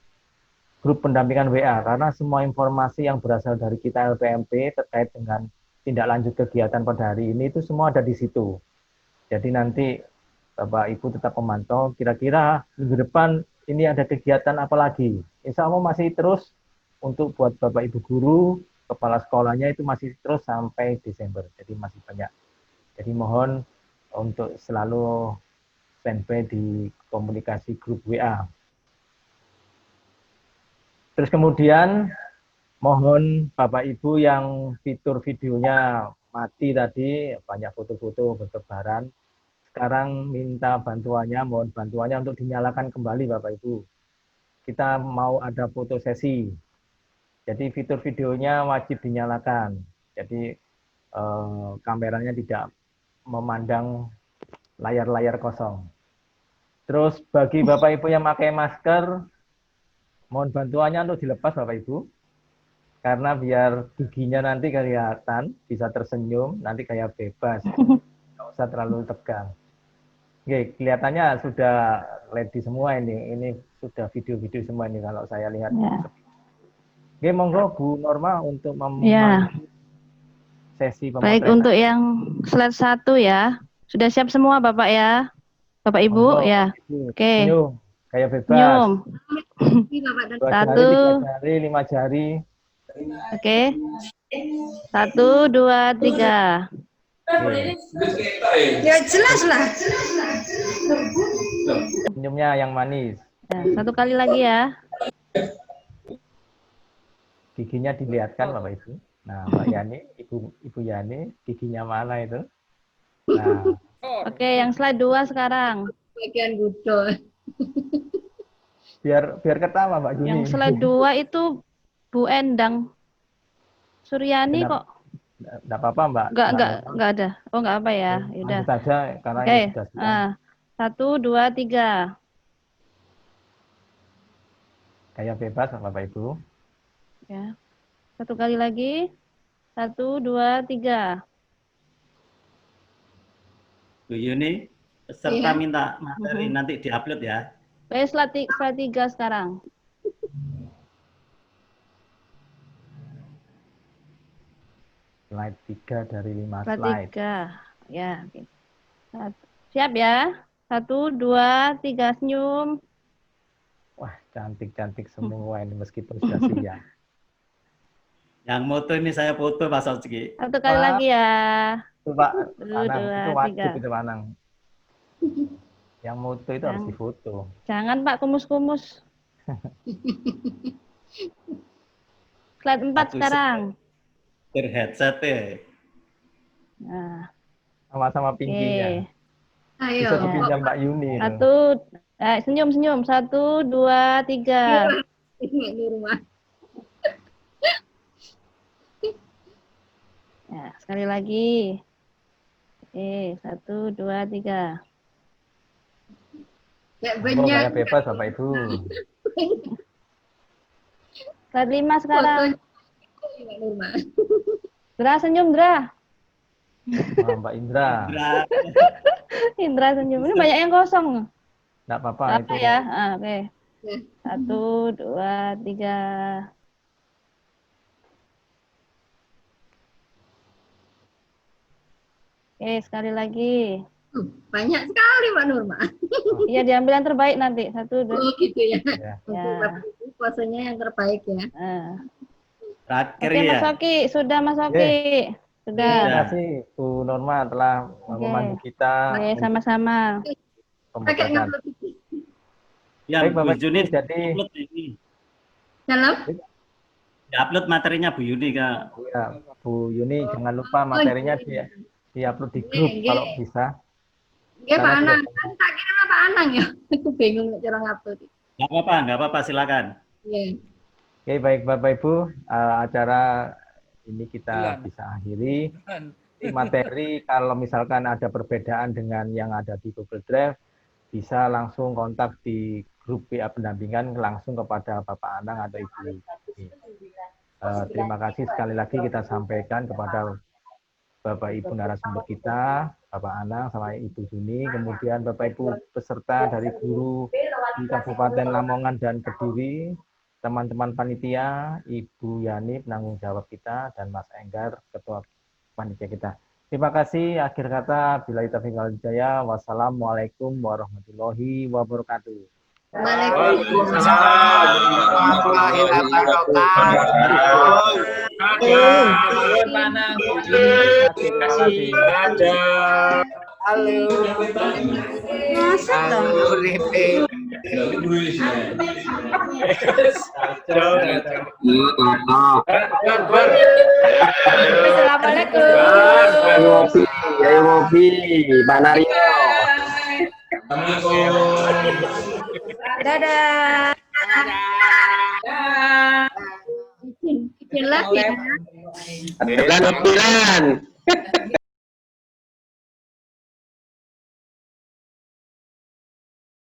grup pendampingan WA, karena semua informasi yang berasal dari kita LPMP terkait dengan tindak lanjut kegiatan pada hari ini itu semua ada di situ. Jadi nanti Bapak Ibu tetap memantau, kira-kira minggu depan ini ada kegiatan apa lagi. Insya Allah masih terus untuk buat Bapak Ibu guru, kepala sekolahnya itu masih terus sampai Desember, jadi masih banyak. Jadi mohon untuk selalu standby di komunikasi grup WA. Terus kemudian mohon Bapak Ibu yang fitur videonya mati tadi, banyak foto-foto bertebaran, sekarang minta bantuannya, mohon bantuannya untuk dinyalakan kembali Bapak Ibu. Kita mau ada foto sesi. Jadi fitur videonya wajib dinyalakan. Jadi kameranya tidak memandang layar-layar kosong. Terus bagi Bapak Ibu yang pakai masker, mohon bantuannya untuk dilepas Bapak Ibu. Karena biar giginya nanti kelihatan, bisa tersenyum, nanti kayak bebas. Nggak usah terlalu tegang. Oke, kelihatannya sudah ready semua ini. Ini sudah video-video semua ini kalau saya lihat. Oke, monggo Bu Norma untuk Ya. sesi pemotretan. Baik, untuk yang slide 1 ya. Sudah siap semua Bapak ya? Bapak Ibu Monggo, ya. Ibu. Oke. Senyum, kayak bebas. Senyum. 2 jari, 3 jari, 5 jari. Oke. 1, 2, 3. Ya jelas lah. Senyumnya yang manis. Ya, 1 kali lagi ya. Giginya dilihatkan Bapak Ibu. Nah, Mbak Yani, Ibu Yani, giginya mana itu? Nah. Oke, yang slide 2 sekarang. Bagian budol. Biar ketawa Mbak Juni. Yang slide 2 itu Bu Endang Suryani kok. Enggak apa-apa Mbak. Enggak ada. Oh, enggak apa ya. Yaudah. Lanjut saja karena Oke. ini sudah siang. 1, 2, 3. Kayak bebas Bapak Ibu. Ya. 1 kali lagi. 1, 2, 3. Bu Yuni, peserta minta materi nanti diupload ya. Oke, slide 3 sekarang. Slide 3 dari 5 Slide slide. 3. Ya, oke. Siap ya? 1, 2, 3, senyum. Wah, cantik-cantik semua ini meskipun sudah siang. Yang moto ini saya foto Pak Soski. 1 kali lagi ya. Itu Pak 1, Anang, 2, itu wajib 3. itu Anang. Yang moto itu harus difoto. Jangan Pak, kumus-kumus. Slide 4 sekarang. Berheadset ya. Nah. Sama-sama pinggirnya. Ayo. Bisa dipinjam Mbak Yuni. 1, senyum-senyum. 1, 2, 3. Ini rumah. Ya, sekali lagi. Oke, 1, 2, 3. Kayak banyak. Bebas Bapak Ibu. Slide 5 sekarang. Dra, senyum Dra. Oh, Mbak Indra. Indra senyum. Ini banyak yang kosong. Enggak apa-apa itu. Ya. Oke. 1, 2, 3. Oke, sekali lagi. Banyak sekali Mbak Nurma. Iya, diambil yang terbaik nanti. 1, 2. Oh gitu ya. Ya. Puasanya yang terbaik ya. Terakhir Oke, ya. Mas Oki. Sudah Mas Oki. Sudah. Terima kasih Bu Norma telah membantu kita. Oke, sama-sama. Pembukaan. Ya, Baik, Bapak Bu Yuni jadi Dalam? upload materinya Bu Yuni Kak. Ya, Bu Yuni jangan lupa materinya di-upload di grup kalau bisa. Ya Pak Anang, tak kira Pak Anang ya. Aku bingung cara ngupload. Enggak apa-apa, silakan. Iya. Oke, baik Bapak Ibu, acara ini kita bisa akhiri. Materi kalau misalkan ada perbedaan dengan yang ada di Google Drive, bisa langsung kontak di grup WA pendampingan langsung kepada Bapak Anang atau Ibu Yuni. Terima kasih sekali lagi kita sampaikan kepada Bapak Ibu narasumber kita, Bapak Anang sama Ibu Yuni, kemudian Bapak Ibu peserta dari guru di Kabupaten Lamongan dan Kediri, teman-teman panitia, Ibu Yani penanggung jawab kita, dan Mas Enggar ketua panitia kita. Terima kasih. Akhir kata, billahi taufiq wal hidayah. Wassalamualaikum warahmatullahi wabarakatuh. Waalaikumsalam warahmatullahi wabarakatuh. Terima kasih. Halo. Assalamualaikum. Yai Mobi, Pak Naryo. Dadah. Izin lagi ya. Bulan.